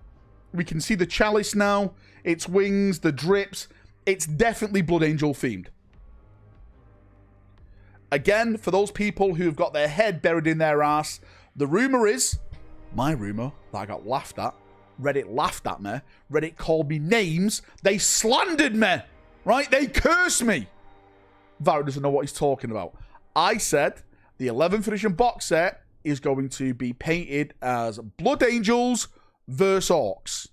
We can see the chalice now. Its wings, the drips. It's definitely Blood Angel themed. Again, for those people who've got their head buried in their ass, the rumor is, my rumor, that I got laughed at. Reddit laughed at me. Reddit called me names. They slandered me. Right? They cursed me. Valrak doesn't know what he's talking about. I said the 11th edition box set is going to be painted as Blood Angels versus Orcs.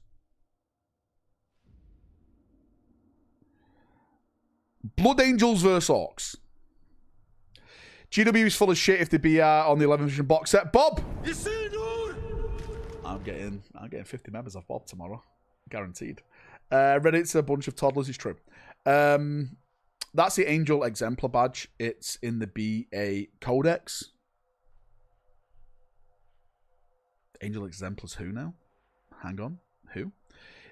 Blood Angels versus Orcs. GW is full of shit if they be on the 11th edition box set. Bob! You see, dude? I'm getting 50 members off Bob tomorrow. Guaranteed. Reddit's a bunch of toddlers, it's true. That's the Angel Exemplar badge. It's in the BA Codex. Angel Exemplars who now? Hang on. Who?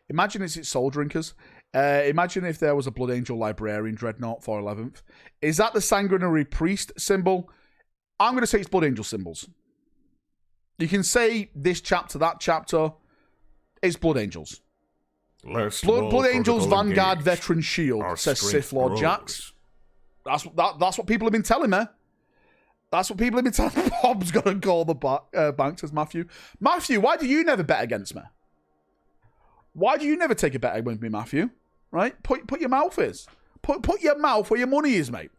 Imagine it's Soul Drinkers. Imagine if there was a Blood Angel Librarian Dreadnought for 11th. Is that the Sanguinary Priest symbol? I'm going to say it's Blood Angel symbols. You can say this chapter, that chapter. It's Blood Angels. Blood Angels Vanguard Veteran Shield, says Sith Lord Jax. That's what people have been telling me. That's what people have been telling me. Bob's going to call the bank, says Matthew. Matthew, why do you never bet against me? Why do you never take a bet against me, Matthew? Right? Put your mouth is. Put your mouth where your money is, mate.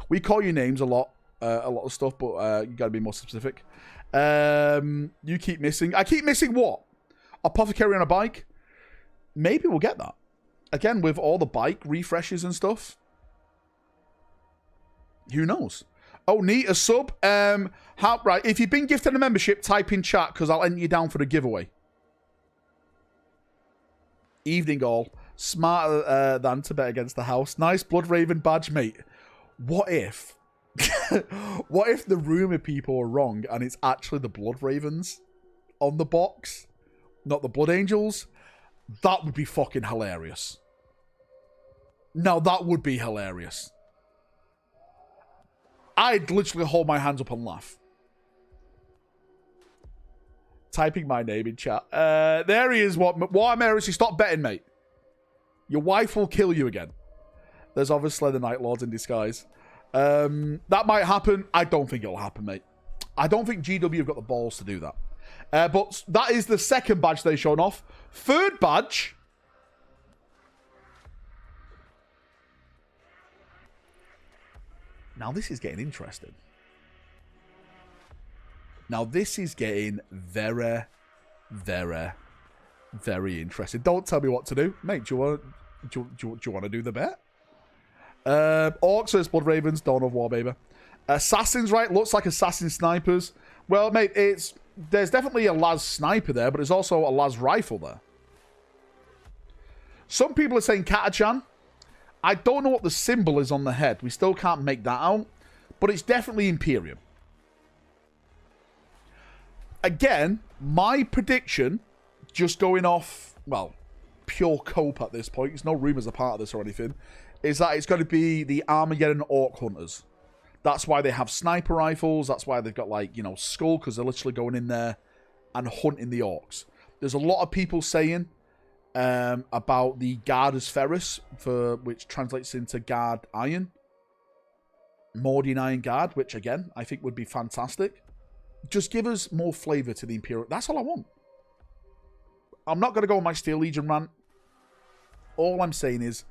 We call you names a lot of stuff, but you got to be more specific. You keep missing. I keep missing what? Apothecary on a bike? Maybe we'll get that. Again, with all the bike refreshes and stuff. Who knows? Oh, neat, a sub. Right, if you've been gifted a membership, type in chat, because I'll enter you down for the giveaway. Evening all. Smarter than to bet against the house. Nice Blood Raven badge, mate. What if... what if the rumor people are wrong and it's actually the Blood Ravens on the box? Not the Blood Angels? That would be fucking hilarious. Now, that would be hilarious. I'd literally hold my hands up and laugh. Typing my name in chat. There he is. Warhammer Heresy, stop betting, mate. Your wife will kill you again. There's obviously the Night Lords in disguise. That might happen. I don't think it'll happen, mate. I don't think GW have got the balls to do that. But that is the second badge they've shown off. Third badge. Now this is getting interesting. Now this is getting very, very, very interesting. Don't tell me what to do. Mate, do you want to do the bet? Orcs versus Blood Ravens, Dawn of War, baby. Assassins, right? Looks like assassin snipers. Well, mate, there's definitely a las sniper there, but there's also a las rifle there. Some people are saying Katachan. I don't know what the symbol is on the head. We still can't make that out. But it's definitely Imperium. Again, my prediction, just going off, well, pure cope at this point, there's no rumours a part of this or anything, is that it's going to be the Armageddon Orc Hunters. That's why they have sniper rifles. That's why they've got, like, you know, skull, because they're literally going in there and hunting the orcs. There's a lot of people saying about the Guard Ferris, which translates into Guard Iron. Mordian Iron Guard, which, again, I think would be fantastic. Just give us more flavour to the Imperial. That's all I want. I'm not going to go on my Steel Legion rant. All I'm saying is,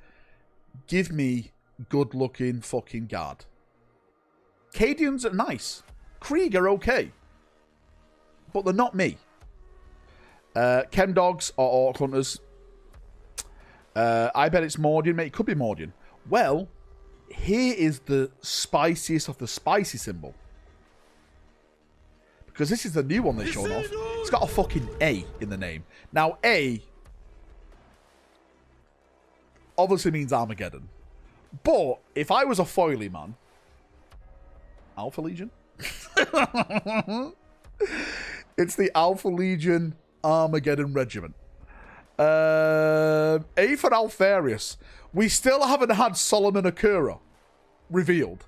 give me good-looking fucking Guard. Cadians are nice. Krieg are okay. But they're not me. Chem Dogs are Orc Hunters. I bet it's Mordian, mate. It could be Mordian. Well, here is the spiciest of the spicy symbol. Because this is the new one they've shown off. It's got a fucking A in the name. Now, A obviously means Armageddon. But if I was a foily man, Alpha Legion? It's the Alpha Legion Armageddon Regiment. A for Alfarius. We still haven't had Solomon Akura revealed.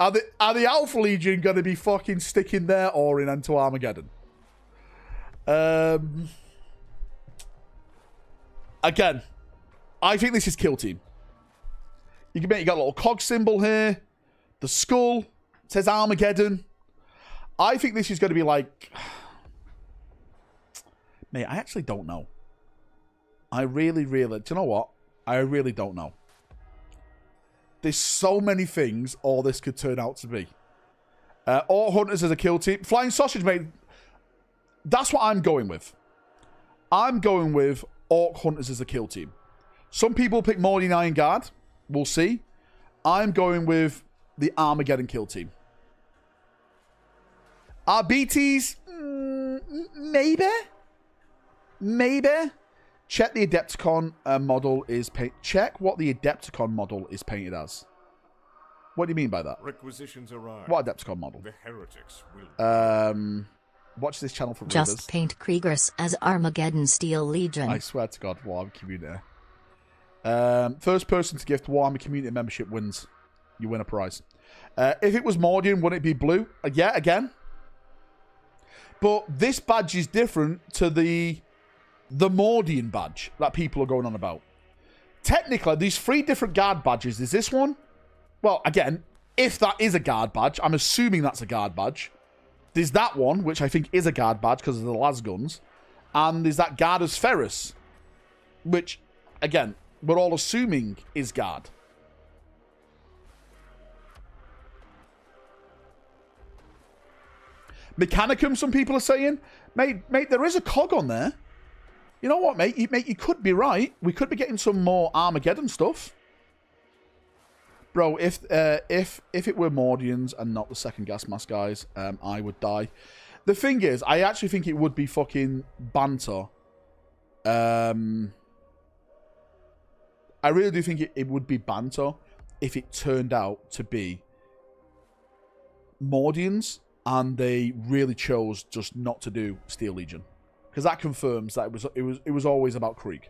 Are the Alpha Legion going to be fucking sticking their oar in into Armageddon? Again, I think this is Kill Team. You got a little cog symbol here. The skull. It says Armageddon. I think this is going to be like... Mate, I actually don't know. I really... Do you know what? I really don't know. There's so many things all this could turn out to be. All Hunters as a kill team. Flying Sausage, mate. That's what I'm going with. I'm going with Orc Hunters as a kill team. Some people pick Morning Iron Guard. We'll see. I'm going with the Armageddon kill team. Our BTs? Maybe. Maybe. Check the Adepticon model is painted. Check what the Adepticon model is painted as. What do you mean by that? Requisitions arrive. What Adepticon model? The heretics will... Watch this channel for Just rumors. paint Kriegers as Armageddon Steel Legion. I swear to God, Warhammer Community. First person to gift Warhammer Community membership wins. You win a prize. If it was Mordian, wouldn't it be blue? Yeah, again. But this badge is different to the Mordian badge that people are going on about. Technically, these 3 different guard badges. Is this one? Well, again, if that is a guard badge, I'm assuming that's a guard badge. There's that one, which I think is a guard badge because of the las guns. And there's that Guardus Ferrus, which, again, we're all assuming is guard. Mechanicum, some people are saying. Mate, there is a cog on there. You know what, mate? You could be right. We could be getting some more Armageddon stuff. Bro, if it were Mordians and not the second gas mask guys, I would die. The thing is, I actually think it would be fucking banter. I really do think it would be banter if it turned out to be Mordians and they really chose just not to do Steel Legion. Because that confirms that it was always about Krieg.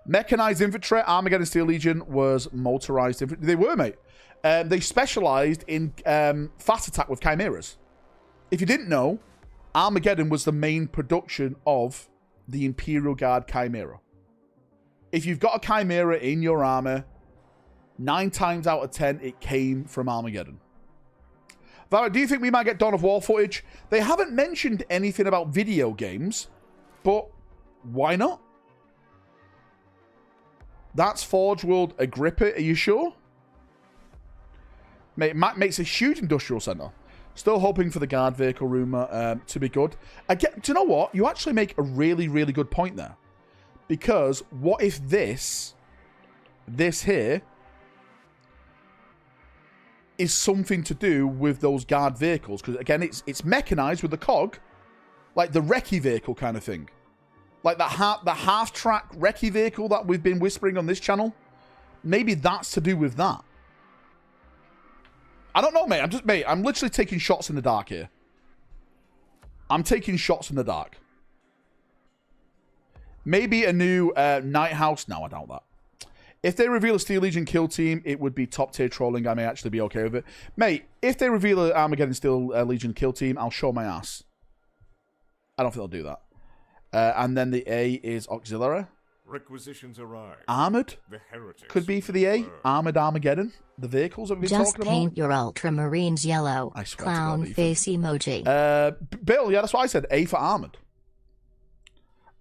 Mechanized infantry, Armageddon Steel Legion was motorized infantry. They were, mate. They specialized in fast attack with chimeras. If you didn't know, Armageddon was the main production of the Imperial Guard Chimera. If you've got a Chimera in your armor, 9 times out of 10, it came from Armageddon. Valrak, do you think we might get Dawn of War footage? They haven't mentioned anything about video games, but why not? That's Forge World Agrippa, are you sure? Mate, Matt makes a huge industrial centre. Still hoping for the guard vehicle rumour to be good. Again, do you know what? You actually make a really, really good point there. Because what if this here, is something to do with those guard vehicles? Because again, it's mechanized with the cog, like the recce vehicle kind of thing. Like the half-track recce vehicle that we've been whispering on this channel. Maybe that's to do with that. I don't know, mate. I'm literally taking shots in the dark here. I'm taking shots in the dark. Maybe a new Night House. No, I doubt that. If they reveal a Steel Legion kill team, it would be top-tier trolling. I may actually be okay with it. Mate, if they reveal an Armageddon Steel Legion kill team, I'll show my ass. I don't think they'll do that. And then the A is auxiliary. Requisitions arrive. Armored? The heretics could be for the A. Armored Armageddon. The vehicles that we've been Just talking about. paint your Ultramarines yellow. I swear Clown to God, face emoji. Bill, yeah, that's what I said. A for armored.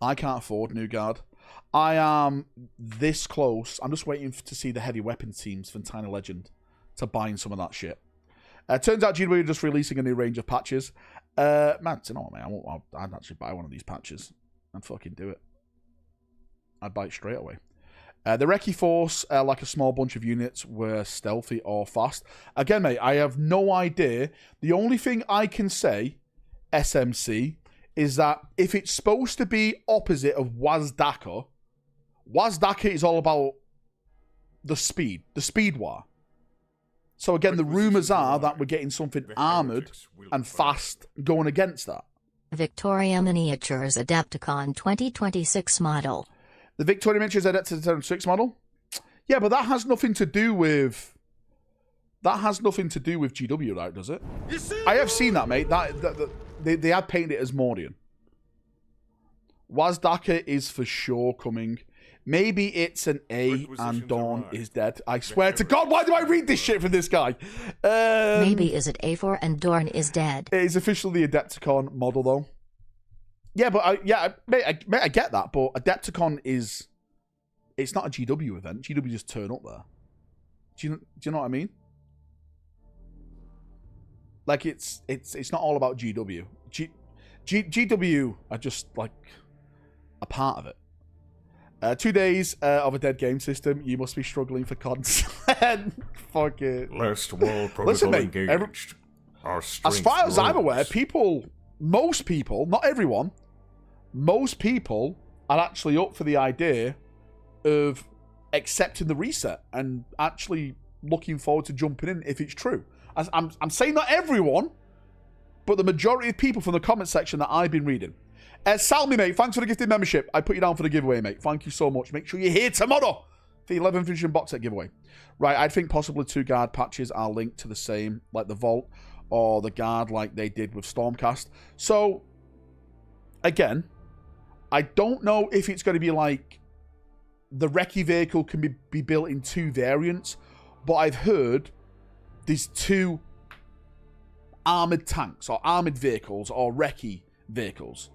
I can't afford New Guard. I am this close. I'm just waiting to see the heavy weapons teams from Tiny Legend to buying some of that shit. Turns out GW are just releasing a new range of patches. Man, you know what, man? I'd actually buy one of these patches and fucking do it. I'd buy it straight away. The Recce Force, like a small bunch of units, were stealthy or fast. Again, mate, I have no idea. The only thing I can say, SMC, is that if it's supposed to be opposite of Wazdaka is all about the speed war. So again, the rumours are that we're getting something armoured and fast going against that. Victoria Miniatures Adepticon 2026 model. The Victoria Miniatures Adepticon 2026 model? Yeah, but that has nothing to do with... That has nothing to do with GW, right, does it? I have seen that, mate. They had painted it as Mordian. Wazdaka is for sure coming. Maybe it's an A and Dawn is dead. I swear to God, why do I read this shit from this guy? Maybe is it A4 and Dawn is dead. It is officially the Adepticon model, though. Yeah, but I get that, but Adepticon is... It's not a GW event. GW just turn up there. Do you know what I mean? Like, it's not all about GW. GW are just, like, a part of it. 2 days of a dead game system. You must be struggling for content. Fuck it. Last wall protocol Listen, mate, engaged. as far as I'm aware, most people, not everyone, most people are actually up for the idea of accepting the reset and actually looking forward to jumping in if it's true. I'm saying not everyone, but the majority of people from the comment section that I've been reading. Salmi, mate, thanks for the gifted membership. I put you down for the giveaway, mate. Thank you so much. Make sure you're here tomorrow for the 11th edition box set giveaway. Right, I think possibly 2 guard patches are linked to the same, like the Vault or the guard like they did with Stormcast. So, again, I don't know if it's going to be like the recce vehicle can be built in 2 variants, but I've heard there's 2 armored tanks or armored vehicles or recce vehicles.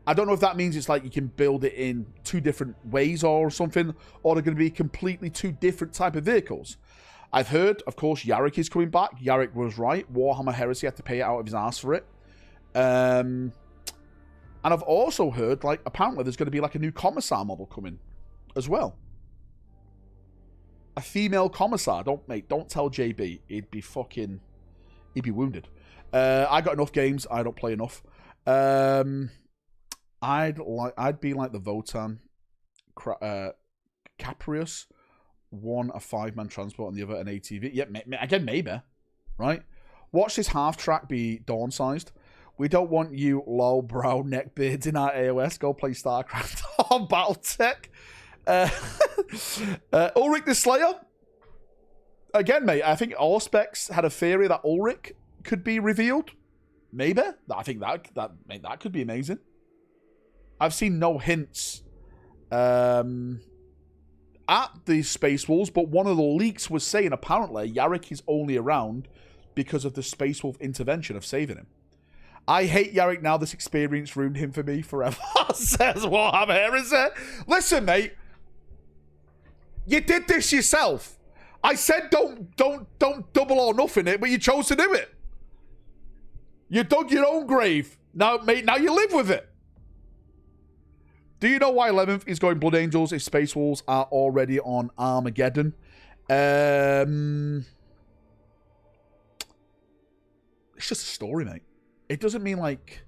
I don't know if that means it's like you can build it in 2 different ways or something, or they're going to be completely 2 different type of vehicles. I've heard, of course, Yarrick is coming back. Yarrick was right. Warhammer Heresy had to pay it out of his ass for it. And I've also heard, like, apparently there's going to be like a new commissar model coming as well. A female commissar. Don't tell JB. He'd be be wounded. I got enough games. I don't play enough. I'd be like the Votan, Caprius, one a 5-man transport and the other an ATV. Yeah, again, maybe, right? Watch this half-track be Dawn-sized. We don't want you low-brow neckbeards in our AOS. Go play StarCraft or Battletech. Ulrich the Slayer. Again, mate, I think Auspex had a theory that Ulrich could be revealed. Maybe. I think that could be amazing. I've seen no hints at the Space Wolves, but one of the leaks was saying apparently Yarrick is only around because of the Space Wolf intervention of saving him. I hate Yarrick now. This experience ruined him for me forever. Says Warhammer Heresy. Listen, mate. You did this yourself. I said don't double or nothing it, but you chose to do it. You dug your own grave. Now, mate, now you live with it. Do you know why 11th is going Blood Angels if Space Wolves are already on Armageddon? It's just a story, mate. It doesn't mean like...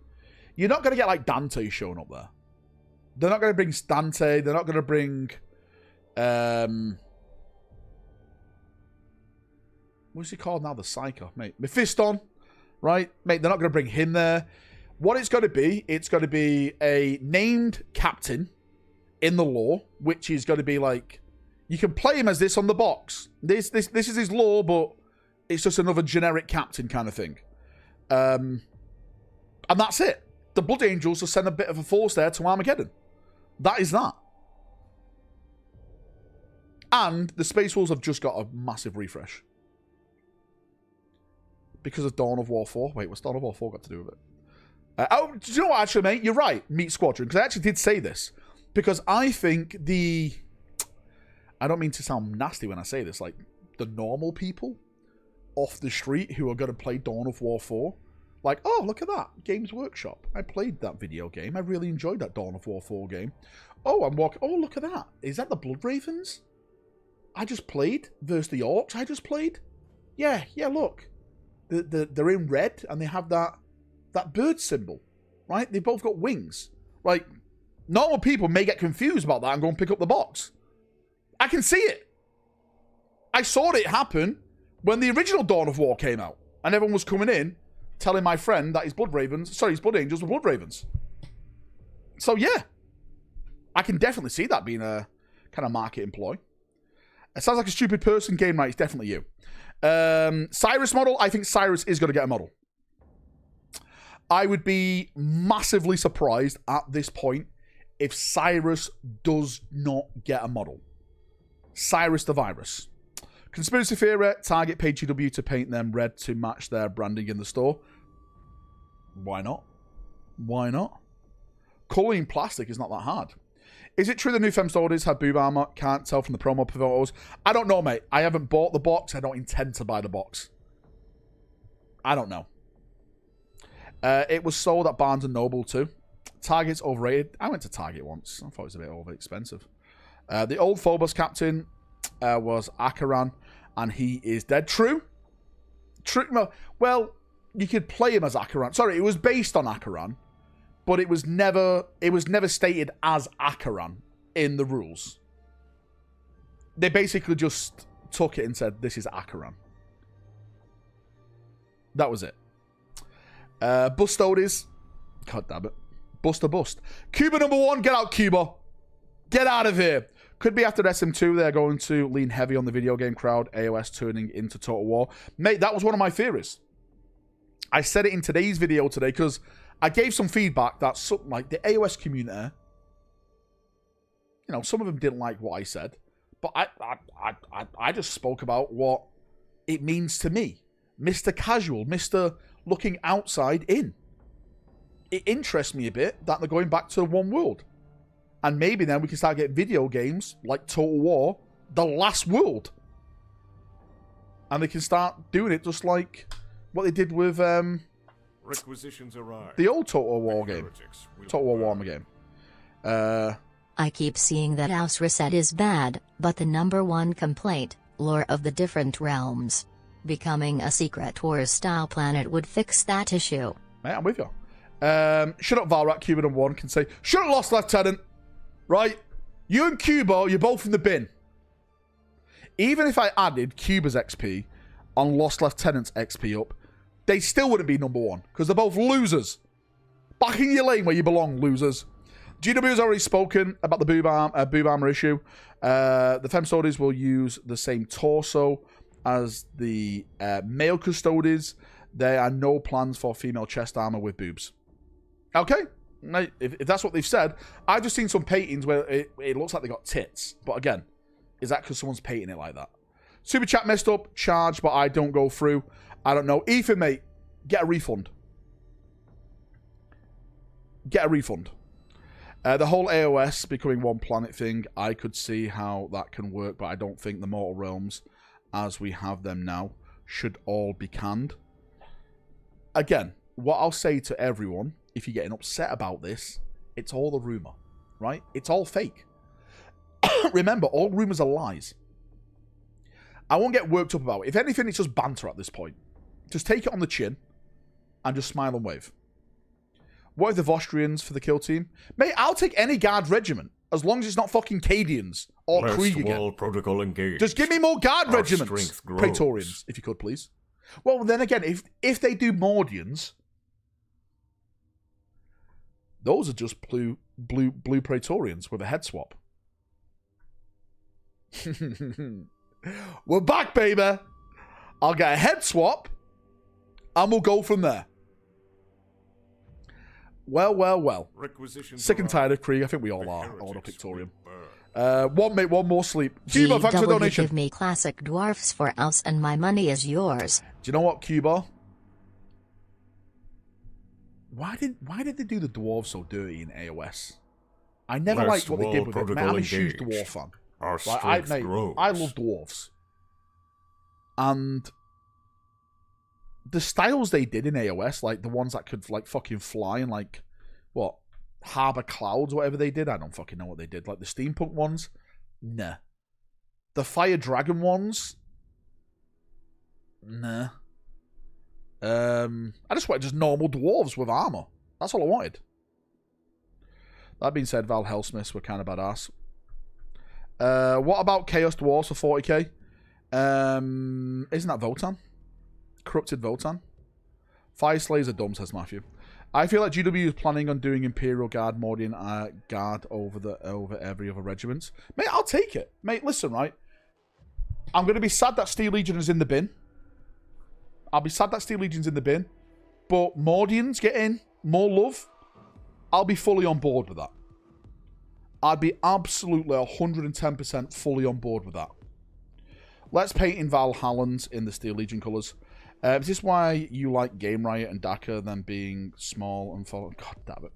You're not going to get like Dante showing up there. They're not going to bring Dante. They're not going to bring... what's he called now? The Psycho, mate. Mephiston, right? Mate, they're not going to bring him there. What it's going to be a named captain in the lore, which is going to be like, you can play him as this on the box. This is his lore, but it's just another generic captain kind of thing. And that's it. The Blood Angels will send a bit of a force there to Armageddon. That is that. And the Space Wolves have just got a massive refresh. Because of Dawn of War 4. Wait, what's Dawn of War 4 got to do with it? Oh, do you know what, actually, mate? You're right. Meat Squadron. Because I actually did say this. Because I think I don't mean to sound nasty when I say this. Like, the normal people off the street who are going to play Dawn of War 4. Like, oh, look at that. Games Workshop. I played that video game. I really enjoyed that Dawn of War 4 game. Oh, oh, look at that. Is that the Blood Ravens? I just played versus the Orcs. I just played. Yeah, look. They're in red and they have that bird symbol, right? They both got wings. Like, normal people may get confused about that and go and pick up the box. I can see it. I saw it happen when the original Dawn of War came out. And everyone was coming in, telling my friend that his Blood Angels were Blood Ravens. So, yeah. I can definitely see that being a kind of market employ. It sounds like a stupid person game night. It's definitely you. Cyrus model. I think Cyrus is going to get a model. I would be massively surprised at this point if Cyrus does not get a model. Cyrus the Virus. Conspiracy theory, Target paid GW to paint them red to match their branding in the store. Why not? Why not? Colouring plastic is not that hard. Is it true the new Femstories have boob armor? Can't tell from the promo photos. I don't know, mate. I haven't bought the box. I don't intend to buy the box. I don't know. It was sold at Barnes & Noble too. Target's overrated. I went to Target once. I thought it was a bit over expensive. The old Phobos captain was Akaran, and he is dead. True. True. Well, you could play him as Akaran. Sorry, it was based on Akaran, but it was never stated as Akaran in the rules. They basically just took it and said, this is Akaran. That was it. Bustodies. God damn it. Bust a bust. Cuba number 1. Get out, Cuba. Get out of here. Could be after SM2. They're going to lean heavy on the video game crowd. AOS turning into Total War. Mate, that was one of my theories. I said it in today's video today because I gave some feedback that something like the AOS community, you know, some of them didn't like what I said. But I just spoke about what it means to me. Mr. Casual. Mr. Looking outside in. It interests me a bit that they're going back to one world. And maybe then we can start getting video games like Total War, The Last World. And they can start doing it just like what they did with Requisitions arrive. the old Total War game. Total War Warhammer game. I keep seeing that House Reset is bad, but the #1 complaint, lore of the different realms. Becoming a Secret Wars style planet would fix that issue. Mate, I'm with you. Shut up, Valrak. Cuba and 1 can say, shut up, Lost Lieutenant. Right? You and Cuba, you're both in the bin. Even if I added Cuba's XP on Lost Lieutenant's XP up, they still wouldn't be #1 because they're both losers. Back in your lane where you belong, losers. GW has already spoken about the boob armor issue. The Femstories will use the same torso as the male Custodes. There are no plans for female chest armor with boobs. Okay, if that's what they've said. I've just seen some paintings where it looks like they got tits. But again, is that because someone's painting it like that? Super chat messed up, charged, but I don't go through. I don't know. Ethan, mate, get a refund. Get a refund. The whole AOS becoming one planet thing, I could see how that can work, but I don't think the Mortal Realms, as we have them now, should all be canned. Again, what I'll say to everyone, if you're getting upset about this, it's all a rumor, right? It's all fake. Remember, all rumors are lies. I won't get worked up about it. If anything, it's just banter at this point. Just take it on the chin and just smile and wave. What are the Vostrians for the kill team? Mate, I'll take any guard regiment as long as it's not fucking Cadians or Krieg again. Protocol engaged. Just give me more guard regiments. Praetorians, if you could, please. Well, then again, if they do Mordians, those are just blue Praetorians with a head swap. We're back, baby. I'll get a head swap, and we'll go from there. Well. Sick and tired of Krieg. I think we all are. I want a Pictorium. One more sleep. Cuba, thanks for the donation. Give me classic dwarfs for us and my money is yours. Do you know what, Cuba? Why did they do the dwarves so dirty in AOS? I never liked what they did with it. Mate, I'm a huge dwarf fan. I love dwarves. And the styles they did in AOS, like the ones that could like fucking fly and like what? Harbor Clouds, whatever they did. I don't fucking know what they did. Like the steampunk ones? Nah. The Fire Dragon ones? Nah. I just wanted just normal dwarves with armor. That's all I wanted. That being said, Val Hellsmiths were kind of badass. What about Chaos Dwarves for 40k? Isn't that Votan? Corrupted Votan? Fire Slayers are dumb, says Matthew. I feel like GW is planning on doing Imperial Guard, Mordian Guard over every other regiment. Mate, I'll take it. Mate, listen, right? I'm going to be sad that Steel Legion is in the bin. I'll be sad that Steel Legion's in the bin. But Mordians get in. More love. I'll be fully on board with that. I'd be absolutely 110% fully on board with that. Let's paint in Valhallans in the Steel Legion colours. Is this why you like Game Riot and Dakar than being small and following? God damn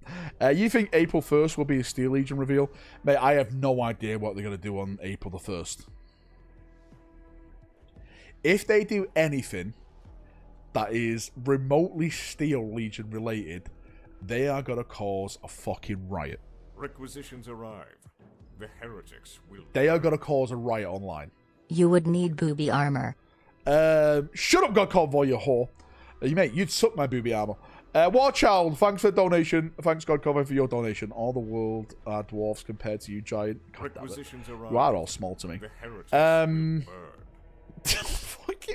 it. You think April 1st will be a Steel Legion reveal? Mate, I have no idea what they're going to do on April the 1st. If they do anything that is remotely Steel Legion related, they are going to cause a fucking riot. Requisitions arrive. The heretics will... They are going to cause a riot online. You would need booby armor. Shut up, God Convoy, you whore. Mate, you'd suck my booby armor. Warchild, thanks for the donation. Thanks, God Convoy, for your donation. All the world are dwarfs compared to you, giant. God damn it. You are all small to me.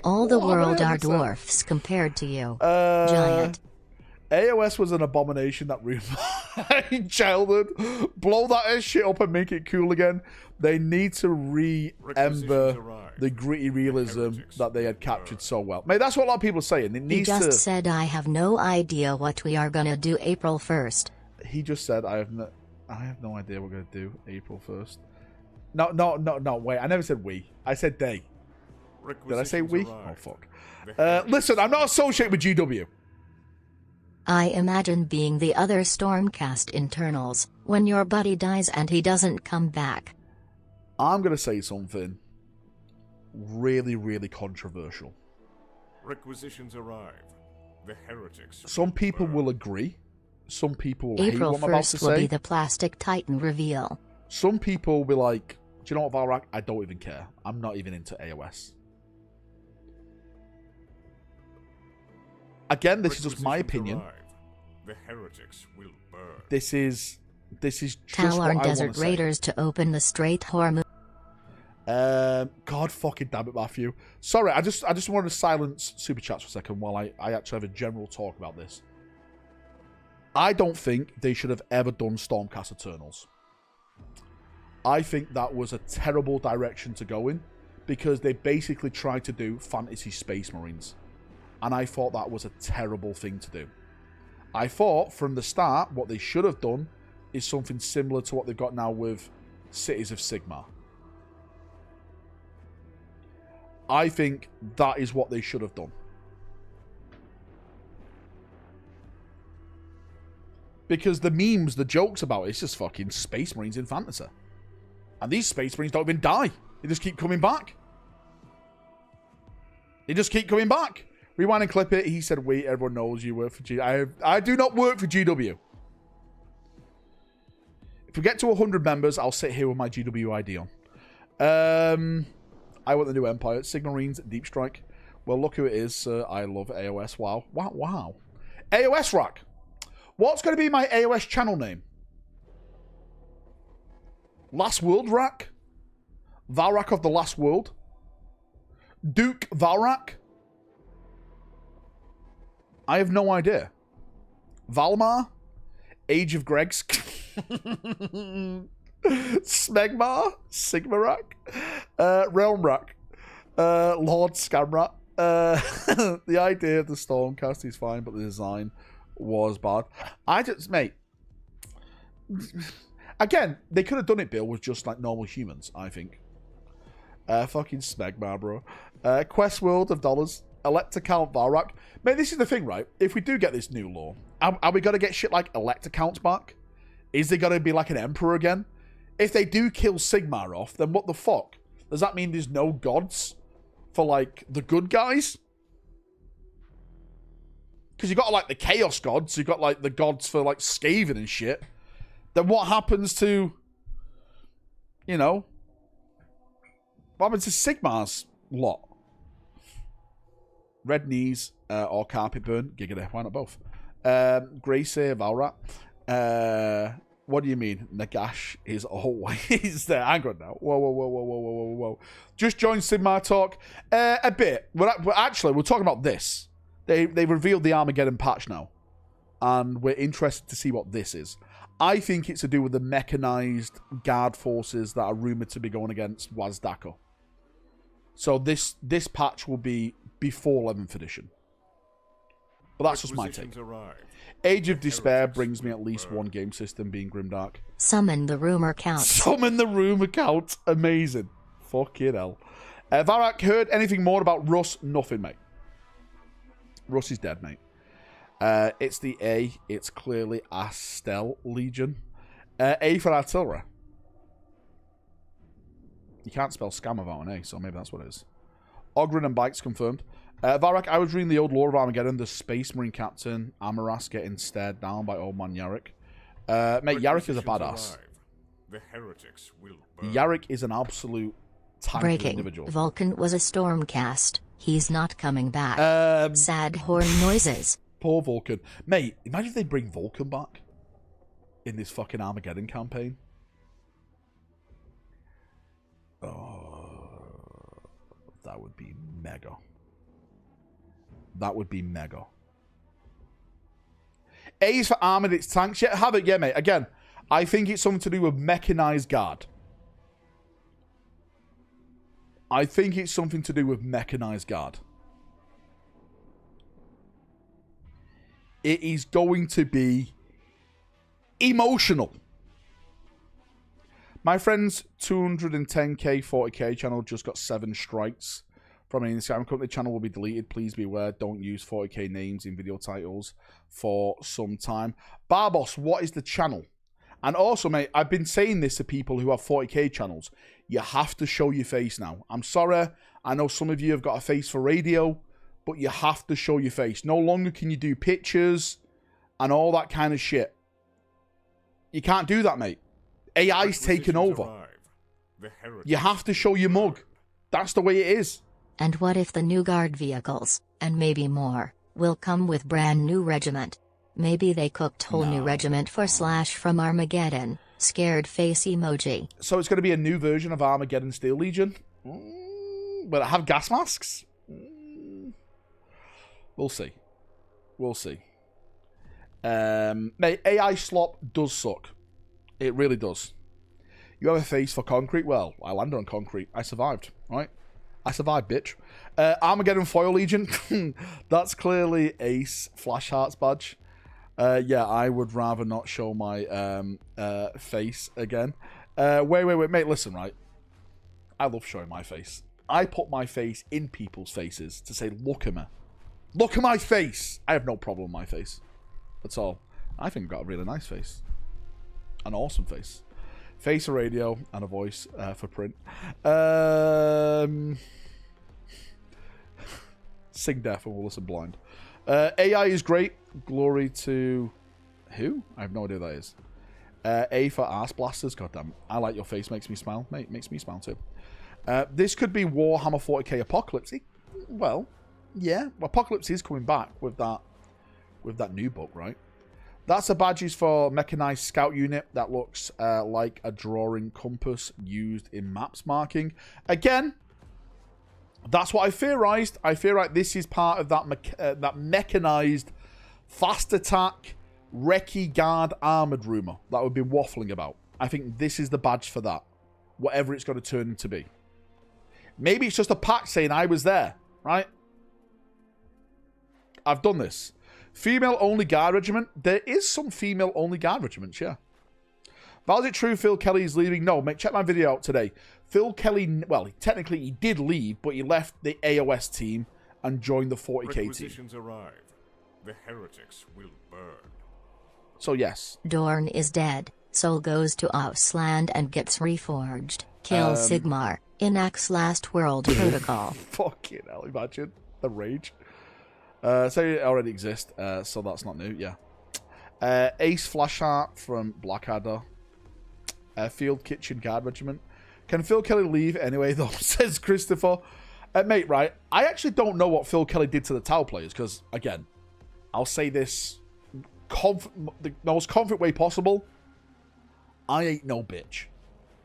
All the world are dwarfs compared to you, giant. AOS was an abomination that ruined my childhood. Blow that shit up and make it cool again. They need to re-ember the gritty realism that they had captured so well. Mate, that's what a lot of people are saying. It needs he just said, I have no idea what we are gonna do April 1st. He just said, I have no idea what we're gonna do April 1st. No, wait. I never said we. I said they. Did I say we? Oh, fuck. Listen, I'm not associated with GW. I imagine being the other Stormcast internals, when your buddy dies and he doesn't come back. I'm going to say something really, really controversial. Requisitions arrive. The heretics. Some people will agree. Some people will hate April what I'm about to 1st will say. be the Plastic Titan reveal. Some people will be like, do you know what, Valrak? I don't even care. I'm not even into AOS. Again, this is just my opinion. The heretics will burn. This is just Tell what our I desert want to raiders say. to open the Strait Hormuz. God fucking damn it, Matthew. Sorry, I just wanted to silence super chats for a second while I actually have a general talk about this. I don't think they should have ever done Stormcast Eternals. I think that was a terrible direction to go in because they basically tried to do fantasy Space Marines. And I thought that was a terrible thing to do. I thought from the start what they should have done is something similar to what they've got now with Cities of Sigmar. I think that is what they should have done. Because the memes, the jokes about it's just fucking Space Marines in fantasy. And these Space Marines don't even die. They just keep coming back. They just keep coming back. Rewind and clip it. He said, wait, everyone knows you work for GW. I do not work for GW. If we get to 100 members, I'll sit here with my GW ID on. I want the new Empire. Sigmarines, Deep Strike. Well, look who it is. I love AOS. Wow. Wow. AOS Rack. What's going to be my AOS channel name? Last World Rack? Valrak of the Last World? Duke Valrak? I have no idea. Valmar? Age of Gregs? Smegmar? Sigmarak? Realm Rack? Lord Scamrat? The idea of the Stormcast is fine, but the design was bad. Mate. Again, they could have done it, Bill, with just like normal humans, I think. Fucking Smegmar, bro. Quest World of Dollars. Elector Count Valrak. Mate, this is the thing, right? If we do get this new law, are we going to get shit like Elector Counts back? Is there going to be like an Emperor again? If they do kill Sigmar off, then what the fuck? Does that mean there's no gods for, like, the good guys? Because you've got, like, the Chaos gods. You've got, like, the gods for, like, Skaven and shit. Then what happens to, you know, what happens to Sigmar's lot? Red Knees or Carpet Burn. Giga, why not both? Grace Valrat. What do you mean? Nagash is always there. Hang on now. Whoa. Just join Sigmar talk. A bit. Actually, we're talking about this. They revealed the Armageddon patch now. And we're interested to see what this is. I think it's to do with the mechanized guard forces that are rumored to be going against Wazdako. So this patch will be before 11th edition. But that's just my take. Age of Despair brings me at least one game system, being Grimdark. Summon the rumor count. Summon the rumor count. Amazing. Fucking hell. Valrak, heard anything more about Russ? Nothing, mate. Russ is dead, mate. It's the A. It's clearly Astel Legion. A for artillery. You can't spell scam without an A, so maybe that's what it is. Ogren and Bikes confirmed. Valrak, I was reading the old lore of Armageddon. The Space Marine Captain Amaras getting stared down by old man Yarrick. Mate, Yarrick is a badass. The heretics will burn. Yarrick is an absolute tanky individual. Vulcan was a stormcast. He's not coming back. Sad horn noises. Poor Vulcan. Mate, imagine if they bring Vulcan back in this fucking Armageddon campaign. Oh, that would be mega. That would be mega. A's for armored, it's tanks. Yeah, have it, yeah, mate. Again, I think it's something to do with mechanized guard. I think it's something to do with mechanized guard. It is going to be emotional. My friend's 210k, 40k channel just got 7 strikes from an Instagram company. Channel will be deleted. Please be aware. Don't use 40k names in video titles for some time. Barbos, what is the channel? And also, mate, I've been saying this to people who have 40k channels. You have to show your face now. I'm sorry. I know some of you have got a face for radio, but you have to show your face. No longer can you do pictures and all that kind of shit. You can't do that, mate. AI's taken over. You have to show your mug. That's the way it is. And what if the new guard vehicles, and maybe more, will come with brand new regiment? Maybe they cooked whole new regiment for Slash from Armageddon. Scared face emoji. So it's going to be a new version of Armageddon Steel Legion? Will it have gas masks? We'll see. We'll see. Mate, AI slop does suck. It really does. You have a face for concrete? Well, I landed on concrete. I survived, right? I survived, bitch. Armageddon Foil Legion. That's clearly Ace Flash Hearts badge. Yeah, I would rather not show my face again. Wait. Mate, listen, right? I love showing my face. I put my face in people's faces to say, look at me. Look at my face. I have no problem with my face. That's all. I think I've got a really nice face. An awesome face. Face for radio and a voice for print. Sing deaf and we'll listen blind. AI is great. Glory to... Who? I have no idea who that is. A for Arse Blasters. Goddamn. I like your face. Makes me smile. Mate, makes me smile too. This could be Warhammer 40k Apocalypse. Well, yeah. Apocalypse is coming back with that new book, right? That's a badges for mechanized scout unit that looks like a drawing compass used in maps marking. Again, that's what I theorized. I theorized this is part of that mechanized fast attack recce guard armored rumor that we've been waffling about. I think this is the badge for that, whatever it's going to turn into be. Maybe it's just a pack saying I was there, right? I've done this. Female-only guard regiment. There is some female-only guard regiments, yeah. Val, is it true Phil Kelly is leaving? No, mate, check my video out today. Phil Kelly, well, technically he did leave, but he left the AOS team and joined the 40k team. Arrive. The heretics will burn. So, yes. Dorn is dead. Soul goes to Ausland and gets reforged. Kill Sigmar. Enacts Last World Protocol. Fucking hell, imagine. The rage. So it already exists, so that's not new, yeah. Ace Flashheart from Blackadder. Field Kitchen Guard Regiment. Can Phil Kelly leave anyway, though, says Christopher. Mate, right, I actually don't know what Phil Kelly did to the Tau players, because, again, I'll say this the most confident way possible. I ain't no bitch.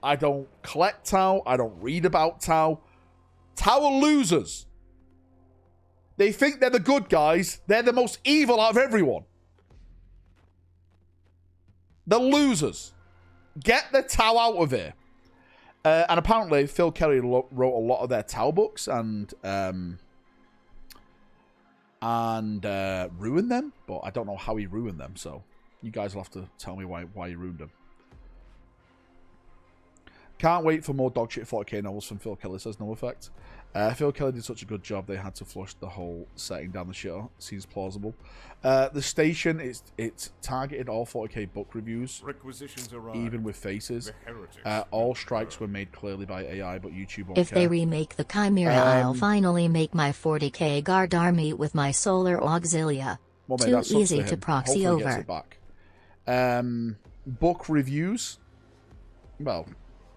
I don't collect Tau. I don't read about Tau. Tau are losers. They think they're the good guys. They're the most evil out of everyone. The losers. Get the Tau out of here. And apparently, Phil Kelly wrote a lot of their Tau books, and and ruin them, but I don't know how he ruined them, so you guys will have to tell me why he ruined them. Can't wait for more dogshit 40k novels from Phil Kelly, says no effect. Phil Kelly did such a good job, they had to flush the whole setting down the shitter. Seems plausible. The station, it's targeted all 40k book reviews, Requisitions arrive. even with faces. The All strikes were made clearly by AI, but YouTube won't If care. they remake the Chimera, I'll finally make my 40k guard army with my solar auxilia. Well, mate, Too that sucks easy for to him. proxy Hopefully he gets over. it back. Book reviews. Well,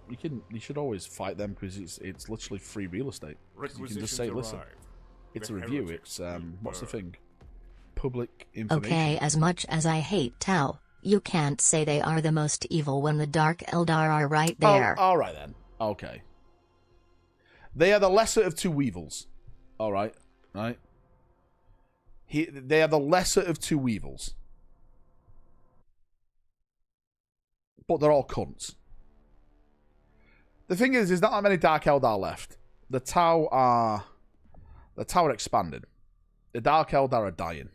you should always fight them because it's literally free real estate. You can just say, listen, it's a review. It's what's the thing? Public information. Okay, as much as I hate Tau, you can't say they are the most evil when the Dark Eldar are right there. Oh, all right then. Okay. They are the lesser of two evils. All right, right. They are the lesser of two evils. But they're all cunts. The thing is, there's not that many Dark Eldar left. The Tau are expanded. The Dark Eldar are dying.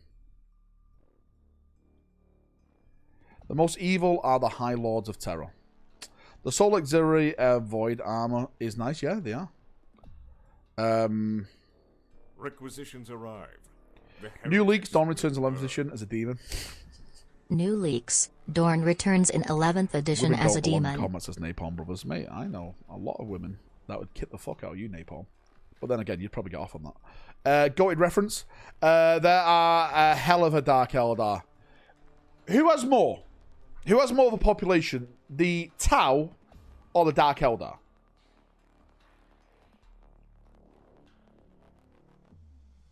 The most evil are the High Lords of Terror. The Soul Auxiliary Void Armor is nice. Yeah, they are. Requisitions arrive. New leaks. Dawn returns 11th edition as a demon. New leaks. Dorn returns in 11th edition Women as a don't belong in demon. comments as Napalm Brothers. Mate, I know a lot of women that would kick the fuck out of you, Napalm. But then again, you'd probably get off on that. Goated reference. There are a hell of a Dark Eldar. Who has more? Who has more of a population? The Tau or the Dark Eldar?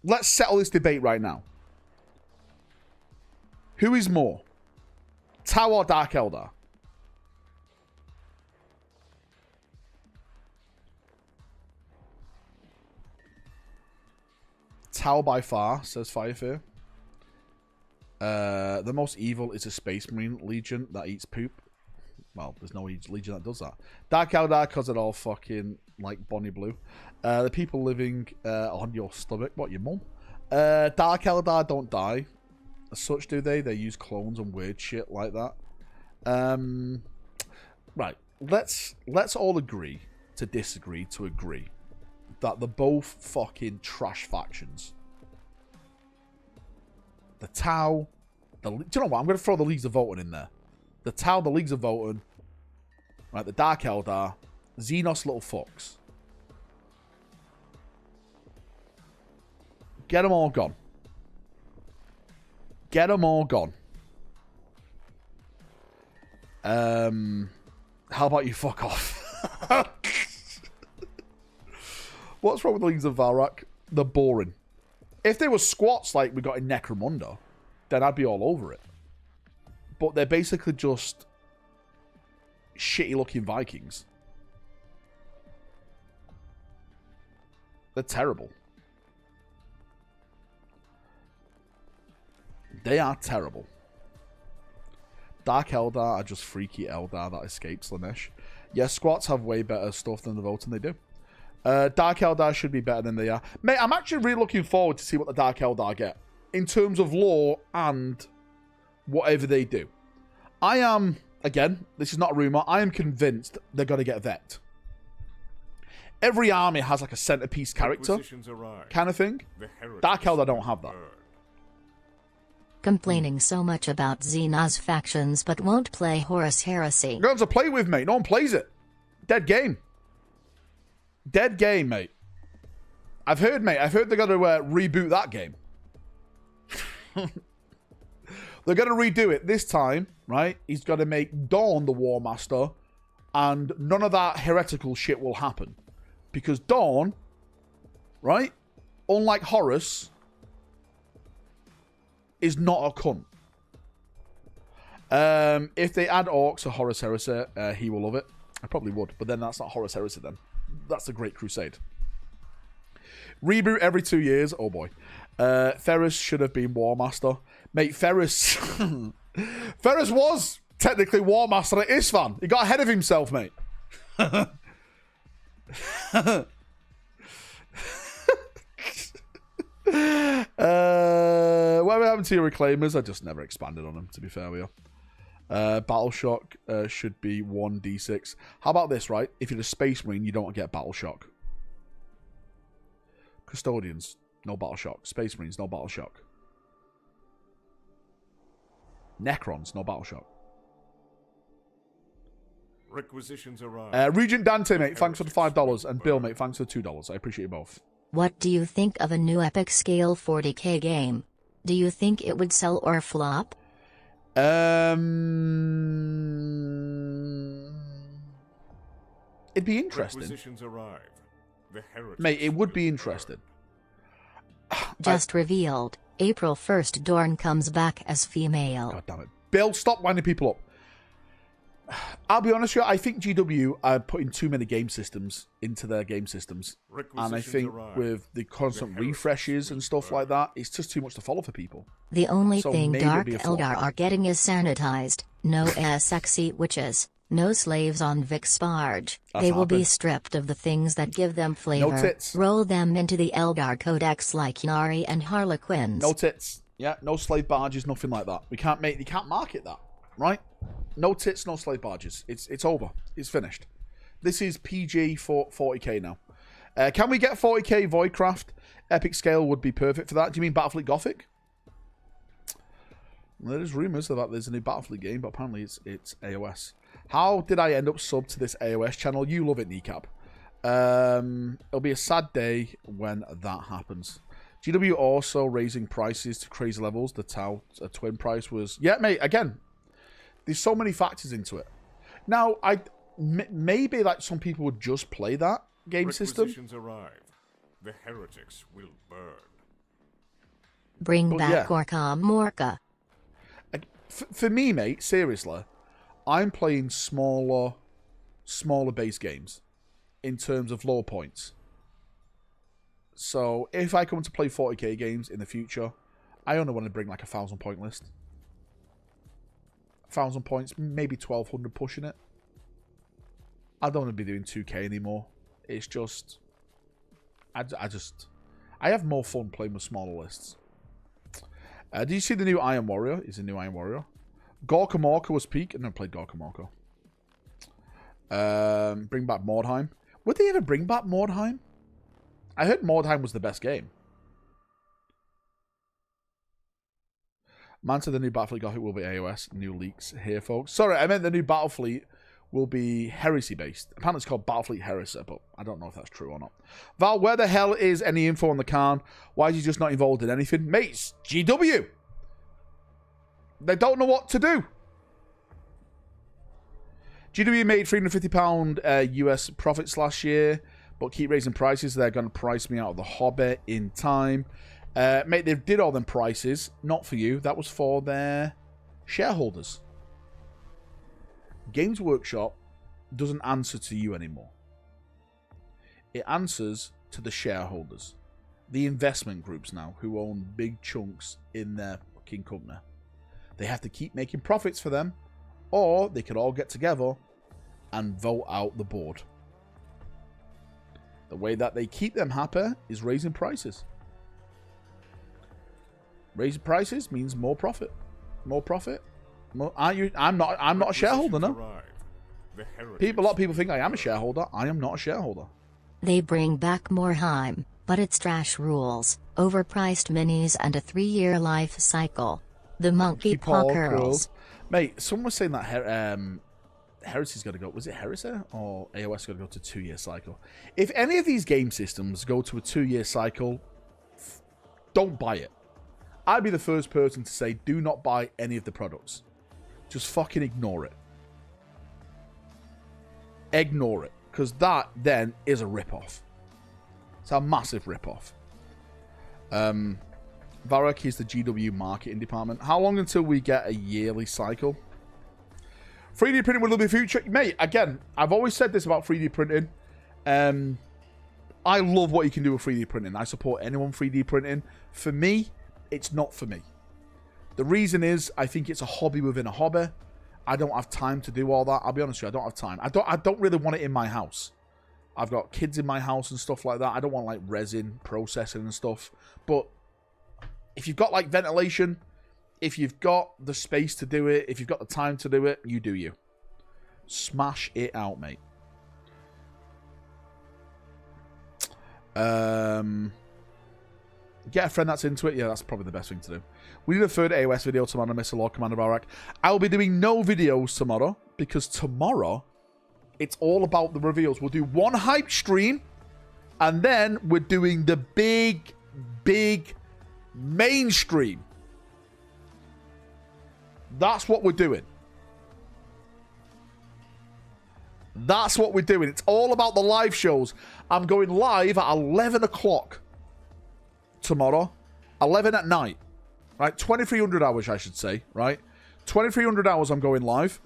Let's settle this debate right now. Who is more? Tau or Dark Eldar? Tau by far, says Firefear. The most evil is a Space Marine Legion that eats poop. Well, there's no Legion that does that. Dark Eldar, because they're all fucking like Bonnie Blue. The people living on your stomach. What, your mum? Dark Eldar don't die. As such, do they? They use clones and weird shit like that. Right. Let's all agree to disagree to agree that they're both fucking trash factions. The Tau, do you know what? I'm going to throw the Leagues of Votan in there. The Tau, the Leagues of Votan, right? The Dark Eldar, Xenos little fucks. Get them all gone. Get them all gone. How about you fuck off? What's wrong with the Leagues of Valrak? They're boring. If they were squats like we got in Necromunda, then I'd be all over it. But they're basically just shitty looking Vikings. They're terrible. They are terrible. Dark Eldar are just freaky Eldar that escaped Slanesh. Yes, squats have way better stuff than the Votan, they do. Dark Eldar should be better than they are. Mate, I'm actually really looking forward to see what the Dark Eldar get. In terms of lore and whatever they do. I am, again, this is not a rumour, I am convinced they're going to get Vect. Every army has like a centerpiece character kind of thing. Dark Eldar don't have that. Complaining so much about Xenos factions but won't play Horus Heresy. You're going to play with, mate. No one plays it. Dead game. Dead game, mate. I've heard they're going to reboot that game. They're going to redo it this time, right? He's going to make Dawn the War Master, and none of that heretical shit will happen. Because Dawn, right, unlike Horus, is not a cunt. If they add orcs to Horus Heresy, he will love it. I probably would, but then that's not Horus Heresy then. That's the Great Crusade. Reboot every 2 years. Oh boy. Ferris should have been War Master. Mate, Ferris... Ferris was technically War Master at Isfahan. He got ahead of himself, mate. T Reclaimers, I just never expanded on them, to be fair with you. Battle Shock should be 1d6. How about this, right? If you're a Space Marine, you don't get Battle Shock. Custodians, no Battle Shock. Space Marines, no Battle Shock. Necrons, no Battle Shock. Requisitions arrive. Regent Dante, mate, thanks for the $5. And Bill, mate, thanks for the $2. I appreciate you both. What do you think of a new epic scale 40k game? Do you think it would sell or flop? It'd be interesting. Requisitions arrive. The mate, it would be interesting. Just revealed, April 1st Dorn comes back as female. God damn it. Bill, stop winding people up. I'll be honest with you, I think GW are putting too many game systems into their game systems. And I think with the constant refreshes and stuff like that, it's just too much to follow for people. The only thing Dark Eldar are getting is sanitized. No sexy witches. No slaves on Vic's barge. They will be stripped of the things that give them flavor. No tits. Roll them into the Eldar Codex like Yari and Harlequins. No tits. Yeah, no slave barges, nothing like that. You can't market that, right? No tits, no slave barges. It's over. It's finished. This is PG for 40k now. Can we get 40k Voidcraft? Epic scale would be perfect for that. Do you mean Battlefleet Gothic? Well, there's rumours that there's a new Battlefleet game, but apparently it's AOS. How did I end up sub to this AOS channel? You love it, Kneecap. It'll be a sad day when that happens. GW also raising prices to crazy levels. The Tau twin price was... Yeah, mate, again... There's so many factors into it. Now, maybe like some people would just play that game system. Arrive. The heretics will burn. Bring back Gorka Morka. For me, mate, seriously, I'm playing smaller base games in terms of low points. So if I come to play 40k games in the future, I only want to bring like a 1,000 point list. 1,000 points, maybe 1,200 pushing it. I don't want to be doing 2k anymore. It's just... I have more fun playing with smaller lists. Did you see the new Iron Warrior? Is a new Iron Warrior. Gorka Morka was peak. I never played Gorka Morka. Bring back Mordheim. Would they ever bring back Mordheim? I heard Mordheim was the best game. Man said the new Battlefleet Gothic will be AOS. New leaks here, folks. Sorry, I meant the new Battlefleet will be heresy-based. Apparently it's called Battlefleet Heresy, but I don't know if that's true or not. Val, where the hell is any info on the Khan? Why is he just not involved in anything? Mates, GW! They don't know what to do. GW made £350 US profits last year, but keep raising prices. They're going to price me out of the hobby in time. Mate, they did all them prices. Not for you. That was for their shareholders. Games Workshop doesn't answer to you anymore. It answers to the shareholders. The investment groups now, who own big chunks in their fucking company. They have to keep making profits for them, or they could all get together and vote out the board. The way that they keep them happy is raising prices. Raising prices means more profit. More profit. More, I'm not a shareholder, no. A lot of people think I am a shareholder. I am not a shareholder. They bring back Mordheim, but it's trash rules, overpriced minis, and a 3-year life cycle. The monkey paw curls. Mate, someone was saying that Heresy's got to go. Was it Heresy or AOS got to go to 2-year cycle? If any of these game systems go to a 2-year cycle, don't buy it. I'd be the first person to say, do not buy any of the products. Just fucking ignore it. Ignore it. Because that, then, is a rip-off. It's a massive rip-off. Valrak is the GW marketing department. How long until we get a yearly cycle? 3D printing will be future. Mate, again, I've always said this about 3D printing. I love what you can do with 3D printing. I support anyone 3D printing. For me, it's not for me. The reason is, I think it's a hobby within a hobby. I don't have time to do all that. I'll be honest with you, I don't have time. I don't really want it in my house. I've got kids in my house and stuff like that. I don't want like resin processing and stuff. But If you've got like ventilation, if you've got the space to do it, if you've got the time to do it, you do you. Smash it out, mate. Get a friend that's into it. Yeah, that's probably the best thing to do. We need a third AOS video tomorrow, Mr. Lord Commander Valrak. I'll be doing no videos tomorrow because tomorrow it's all about the reveals. We'll do one hype stream and then we're doing the big mainstream. That's what we're doing. That's what we're doing. It's all about the live shows. I'm going live at 11 o'clock tomorrow. 11 at night. Right? 2300 hours, I should say. Right? 2300 hours I'm going live.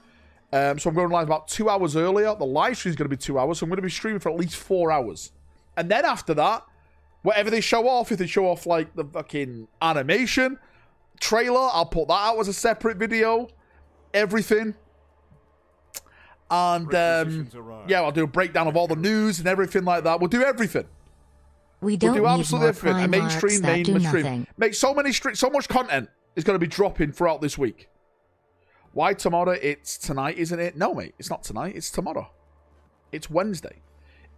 So I'm going live about 2 hours earlier. The live stream is going to be 2 hours. So I'm going to be streaming for at least 4 hours. And then after that, whatever they show off, if they show off like the fucking animation trailer, I'll put that out as a separate video. Everything. And yeah, I'll do a breakdown of all the news and everything like that. We'll do everything. We'll do absolutely everything. A mainstream, mainstream. Make so much content is going to be dropping throughout this week. Why tomorrow? It's tonight, isn't it? No, mate, it's not tonight. It's tomorrow. It's Wednesday.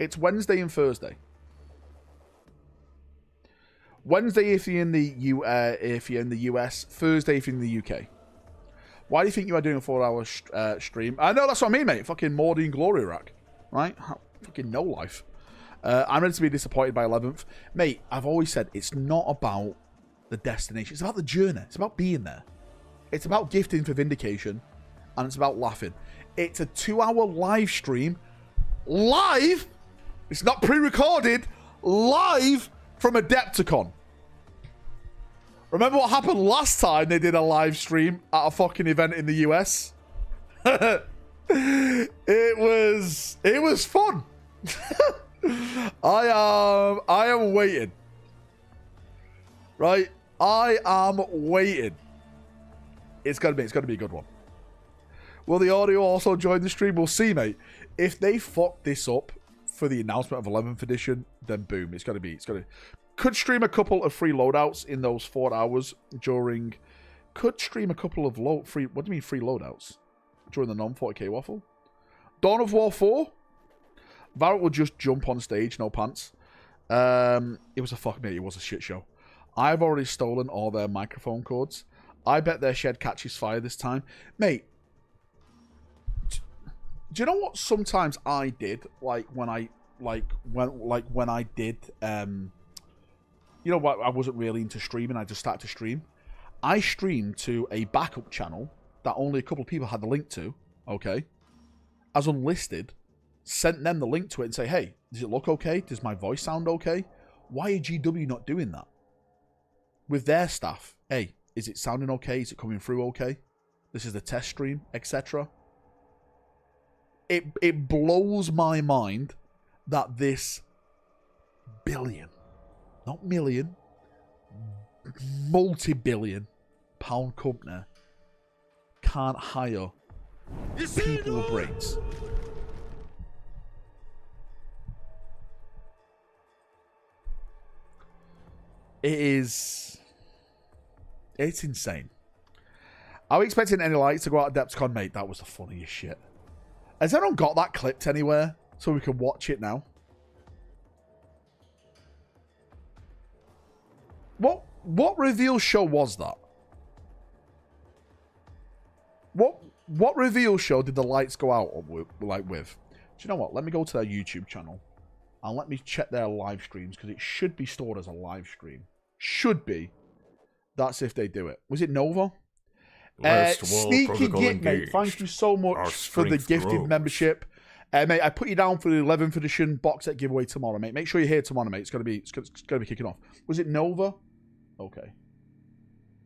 It's Wednesday and Thursday. Wednesday if you're in the US. Thursday if you're in the UK. Why do you think you are doing a 4-hour stream? I know, that's what I mean, mate. Fucking Mordy and Glory Rack. Right? Fucking no life. I'm ready to be disappointed by 11th. Mate, I've always said it's not about the destination. It's about the journey. It's about being there. It's about gifting for Vindication. And it's about laughing. It's a 2-hour live stream. Live! It's not pre-recorded. Live from Adepticon. Remember what happened last time they did a live stream at a fucking event in the US? It was fun. I am waiting. Right? I am waiting. It's gonna be a good one. Will the audio also join the stream? We'll see, mate. If they fuck this up for the announcement of 11th edition, then boom, it's gonna be. Could stream a couple of free loadouts in those 4 hours during. Could stream a couple of free. What do you mean free loadouts? During the non-40k waffle. Dawn of War 4. Valrak will just jump on stage, no pants. It was a shit show. I've already stolen all their microphone cords. I bet their shed catches fire this time, mate. Do you know what? Sometimes I did when I did. You know what? I wasn't really into streaming. I just started to stream. I streamed to a backup channel that only a couple of people had the link to. Okay, as unlisted. Sent them the link to it and say, hey, does it look okay? Does my voice sound okay? Why are GW not doing that? With their staff, hey, is it sounding okay? Is it coming through okay? This is the test stream, etc. It blows my mind that this billion, not million, multi-billion pound company can't hire people with brains. It's insane. Are we expecting any lights to go out at Adepticon? Mate, that was the funniest shit. Has anyone got that clipped anywhere so we can watch it now? What reveal show was that? What reveal show did the lights go out with? Do you know what? Let me go to their YouTube channel. And let me check their live streams, because it should be stored as a live stream. Should be. That's if they do it. Was it Nova? Sneaky Git, mate. Thank you so much for the gifted membership. Mate, I put you down for the 11th edition box set giveaway tomorrow, mate. Make sure you're here tomorrow, mate. It's gonna be kicking off. Was it Nova? Okay.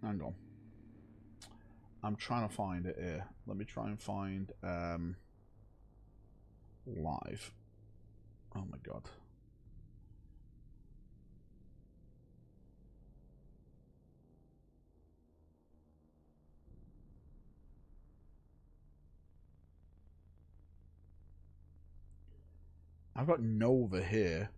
Hang on. I'm trying to find it here. Let me try and find live. Oh my god. I've got Nova here.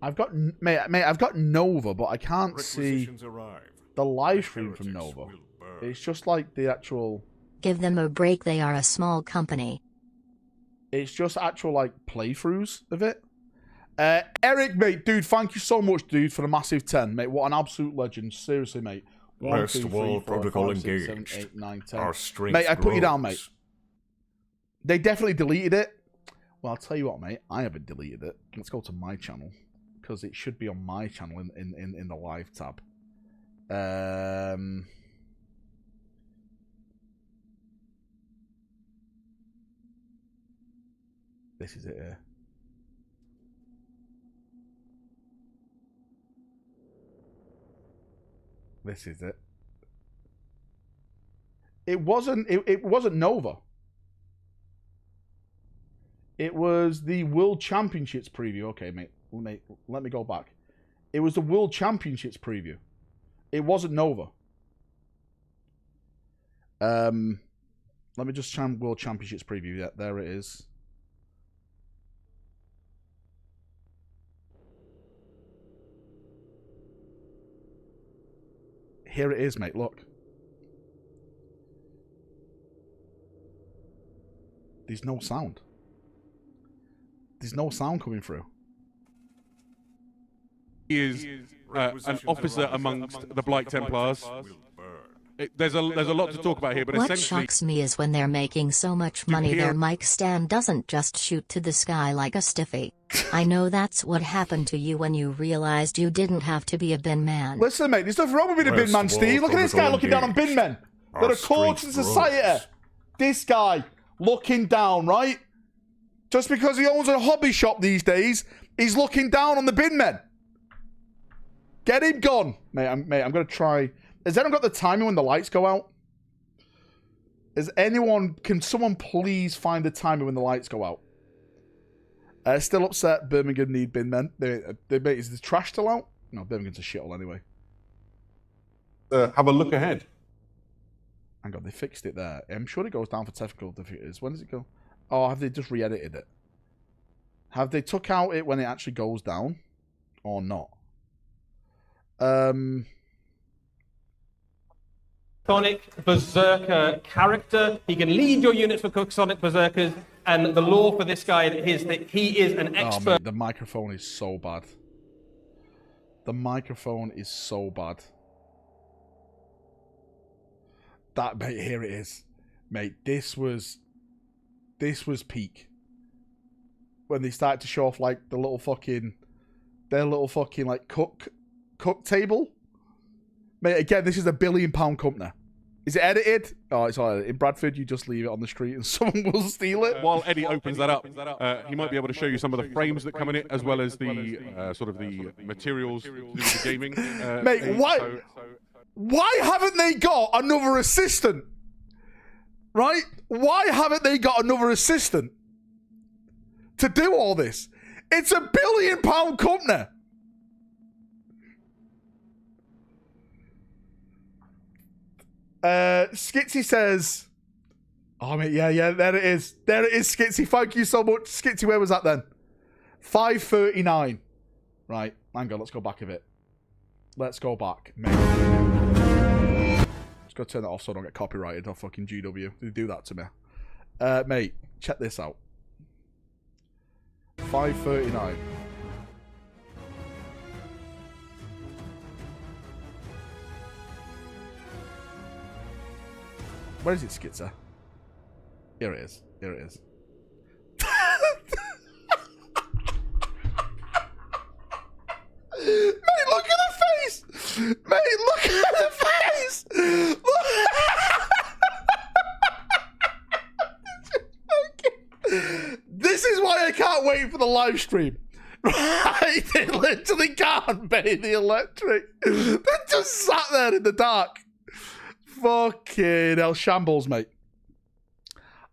I've got mate. I've got Nova, but I can't see the live stream from Nova. It's just like the actual. Give them a break. They are a small company. It's just actual like playthroughs of it. Eric, mate, dude, thank you so much, dude, for the massive 10, mate. What an absolute legend, seriously, mate. 1, 2, 3, 4, 5, 6, 7, 8, 9, 10. Our strength mate, I put grows. you down, mate. They definitely deleted it. Well, I'll tell you what, mate. I haven't deleted it. Let's go to my channel because it should be on my channel in the live tab. This is it here. This is it. It wasn't Nova. It was the World Championships preview. Okay, mate, let me go back. It was the World Championships preview. It wasn't Nova. Let me just try World Championships preview. Yeah, there it is. Here it is, mate. Look. There's no sound. There's no sound coming through. He is an officer amongst the Blight Templars. There's a lot to talk about here, but what essentially... shocks me is when they're making so much money their mic stand doesn't just shoot to the sky like a stiffy. I know that's what happened to you when you realized you didn't have to be a bin man. Listen, mate, there's nothing wrong with being a bin man, Steve. Look at this guy looking down on bin men. They're a core to society. This guy looking down, right? Just because he owns a hobby shop these days, he's looking down on the bin men. Get him gone. Mate, I'm going to try... Has anyone got the timing when the lights go out? Can someone please find the timing when the lights go out? Still upset Birmingham need bin men. Is the trash still out? No, Birmingham's a shithole anyway. Have a look ahead. Hang on, they fixed it there. I'm sure it goes down for technical difficulties. When does it go? Oh, have they just re-edited it? Have they took out it when it actually goes down? Or not? Sonic Berserker character. He can lead your units for Sonic Berserkers, and the lore for this guy is that he is an expert. Oh, mate, the microphone is so bad. The microphone is so bad. That, mate, here it is. Mate, this was peak. When they started to show off like their little fucking like cook table. Mate, again, this is a £1 billion company. Is it edited? Oh, it's all edited. In Bradford, you just leave it on the street and someone will steal it. While Eddie opens that up, he might be able to show you some of the frames that come in it, as well as the sort of the materials to do with the gaming. Mate, why haven't they got another assistant? Right? Why haven't they got another assistant to do all this? It's a £1 billion company. Skitsy says, oh, mate, yeah, there it is. There it is, Skitsy. Thank you so much. Skitsy, where was that then? 5:39. Right, hang on, let's go back a bit. Let's go back, mate. Just gotta turn that off so I don't get copyrighted off fucking GW. They do that to me. Mate, check this out. 5:39. Where is it, Skitzer? Here it is. Here it is. Mate, look at the face! Mate, look at the face! This is why I can't wait for the live stream. Right? They literally can't pay the electric. They just sat there in the dark. Fucking hell, shambles, mate.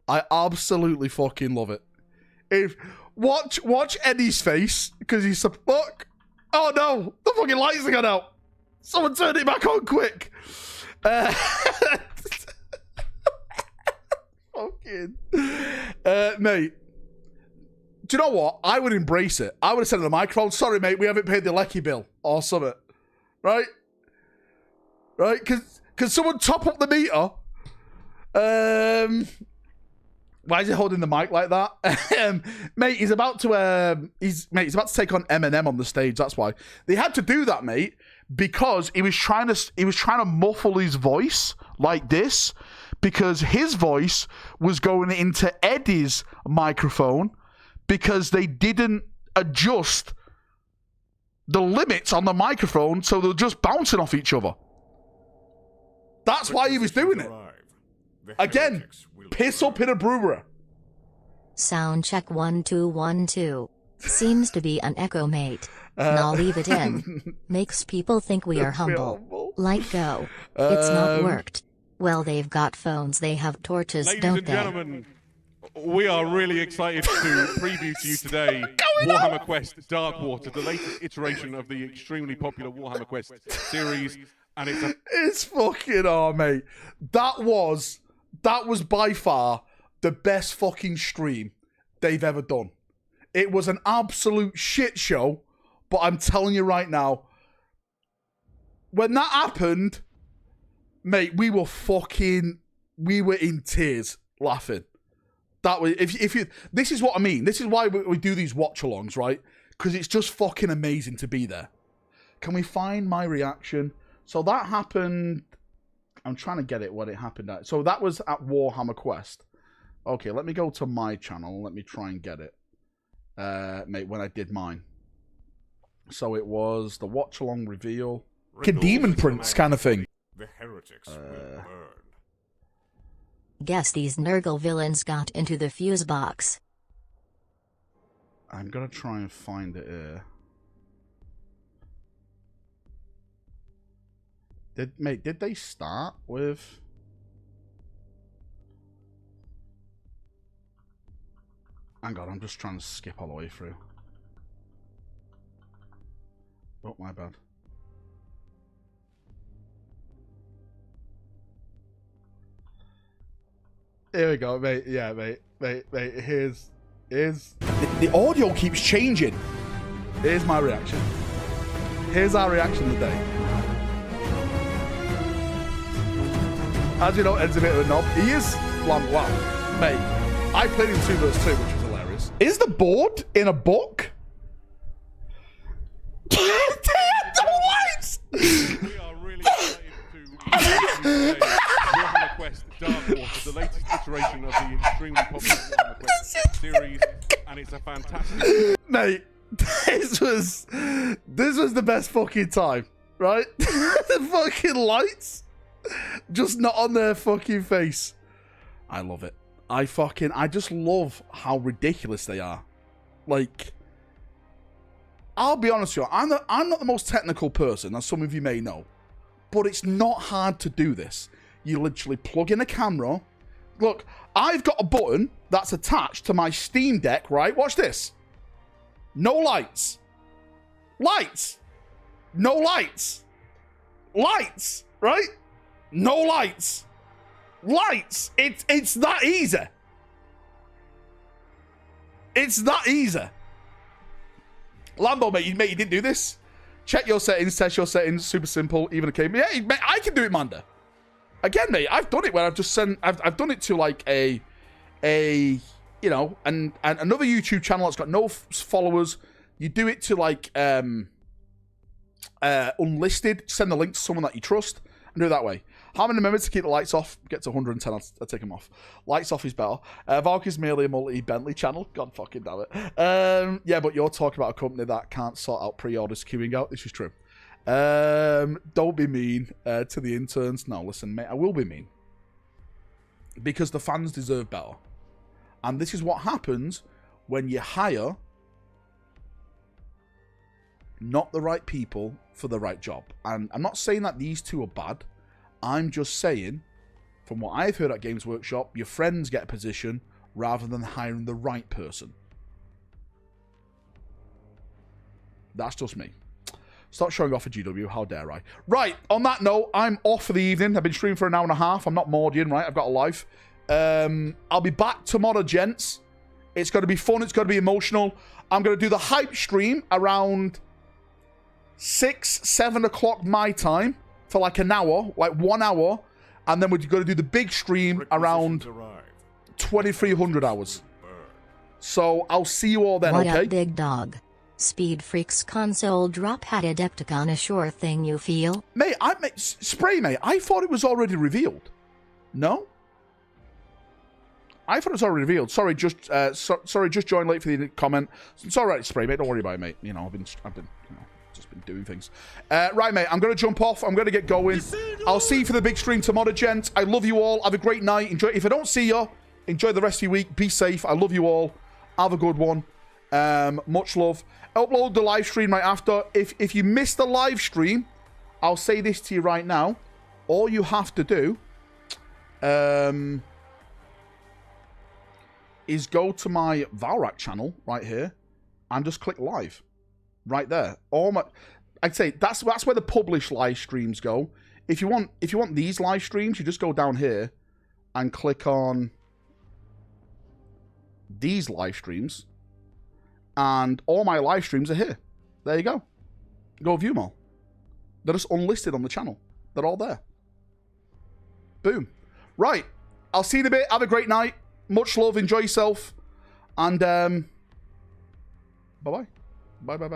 I absolutely fucking love it. Watch Eddie's face, because he's a fuck. Oh no, the fucking lights are gone out. Someone turn it back on quick. Fucking mate. do you know what? I would embrace it. I would have said to the microphone, sorry, mate, we haven't paid the lecky bill or something. Right? Right? Can someone top up the meter? Why is he holding the mic like that? Mate, he's about to he's about to take on Eminem on the stage. That's why. They had to do that, mate, because he was trying to muffle his voice like this, because his voice was going into Eddie's microphone because they didn't adjust the limits on the microphone, so they're just bouncing off each other. That's why he was doing it. Again, piss up in a brewery. Sound check 1 2 1 2. Seems to be an echo, mate. I'll leave it in. Makes people think we are humble. Like go. It's not worked. Well, they've got phones, they have torches, Ladies don't and they? gentlemen, we are really excited to preview to you today Warhammer Quest Darkwater, the latest iteration of the extremely popular Warhammer Quest series, and it's fucking mate. That was by far the best fucking stream they've ever done. It was an absolute shit show, but I'm telling you right now, when that happened, mate, we were in tears laughing. That was if you. This is what I mean. This is why we do these watch-alongs, right? Because it's just fucking amazing to be there. Can we find my reaction? So that happened. I'm trying to get it when it happened at. So that was at Warhammer Quest. Okay, let me go to my channel. Let me try and get it, mate. When I did mine. So it was the watch-along reveal, Demon Prince kind of thing. The heretics will burn. Guess these Nurgle villains got into the fuse box. I'm gonna try and find it here. Did they start with? Hang on, I'm just trying to skip all the way through. Oh, my bad. Here we go, mate. Yeah, mate. Here's the audio keeps changing. Here's my reaction. Here's our reaction today. As you know, Ed's a bit of a knob. He is wow, mate. I played in 2 vs 2, which was hilarious. Is the board in a book? we are really excited to Warhammer Quest Darkwater, the latest iteration of the extremely popular Warhammer Quest series, and it's a fantastic. Mate, this was the best fucking time, right? The fucking lights just not on their fucking face. I love it. I just love how ridiculous they are. Like, I'll be honest with you, I'm not the most technical person, as some of you may know, but it's not hard to do this. You literally plug in a camera. Look, I've got a button that's attached to my Steam Deck, right? Watch this. No lights. Lights. No lights. Lights, right? No lights. Lights. It's that easy. It's that easy. Lambo, mate, you didn't do this. Check your settings, test your settings, super simple, even a cable. Yeah, mate, I can do it, Manda. Again, mate, I've done it where I've just sent, I've done it to like a you know, and another YouTube channel that's got no followers. You do it to like unlisted, send the link to someone that you trust, and do it that way. How many members to keep the lights off? Get to 110, I'll take them off. Lights off is better. Valrak is merely a multi-Bentley channel. God fucking damn it. Yeah, but you're talking about a company that can't sort out pre-orders queuing out. This is true. Don't be mean to the interns. No, listen, mate, I will be mean. Because the fans deserve better. And this is what happens when you hire not the right people for the right job. And I'm not saying that these two are bad. I'm just saying, from what I've heard at Games Workshop, your friends get a position rather than hiring the right person. That's just me. Stop showing off a GW, how dare I. Right, on that note, I'm off for the evening. I've been streaming for an hour and a half. I'm not Mordian, right? I've got a life. I'll be back tomorrow, gents. It's going to be fun. It's going to be emotional. I'm going to do the hype stream around 6, 7 o'clock my time for like an hour, like 1 hour. And then we're going to do the big stream around 2300 hours. So I'll see you all then, what okay? Up, big dog? Speed Freaks console drop had Adepticon a sure thing you feel? Mate, Spray, mate, I thought it was already revealed. No? I thought it was already revealed. Sorry, just joined late for the comment. It's all right, Spray, mate. Don't worry about it, mate. You know, I've been just been doing things. Right, mate, I'm going to jump off. I'm going to get going. I'll see you for the big stream tomorrow, gents. I love you all. Have a great night. Enjoy. If I don't see you, enjoy the rest of your week. Be safe. I love you all. Have a good one. Much love. Upload the live stream right after. If you missed the live stream, I'll say this to you right now. All you have to do is go to my Valrak channel right here and just click live. Right there. I'd say that's where the published live streams go. If you want these live streams, you just go down here and click on these live streams, and all my live streams are here. There you go. Go view them all. They're just unlisted on the channel. They're all there. Boom. Right. I'll see you in a bit. Have a great night. Much love. Enjoy yourself. And bye-bye. Bye-bye.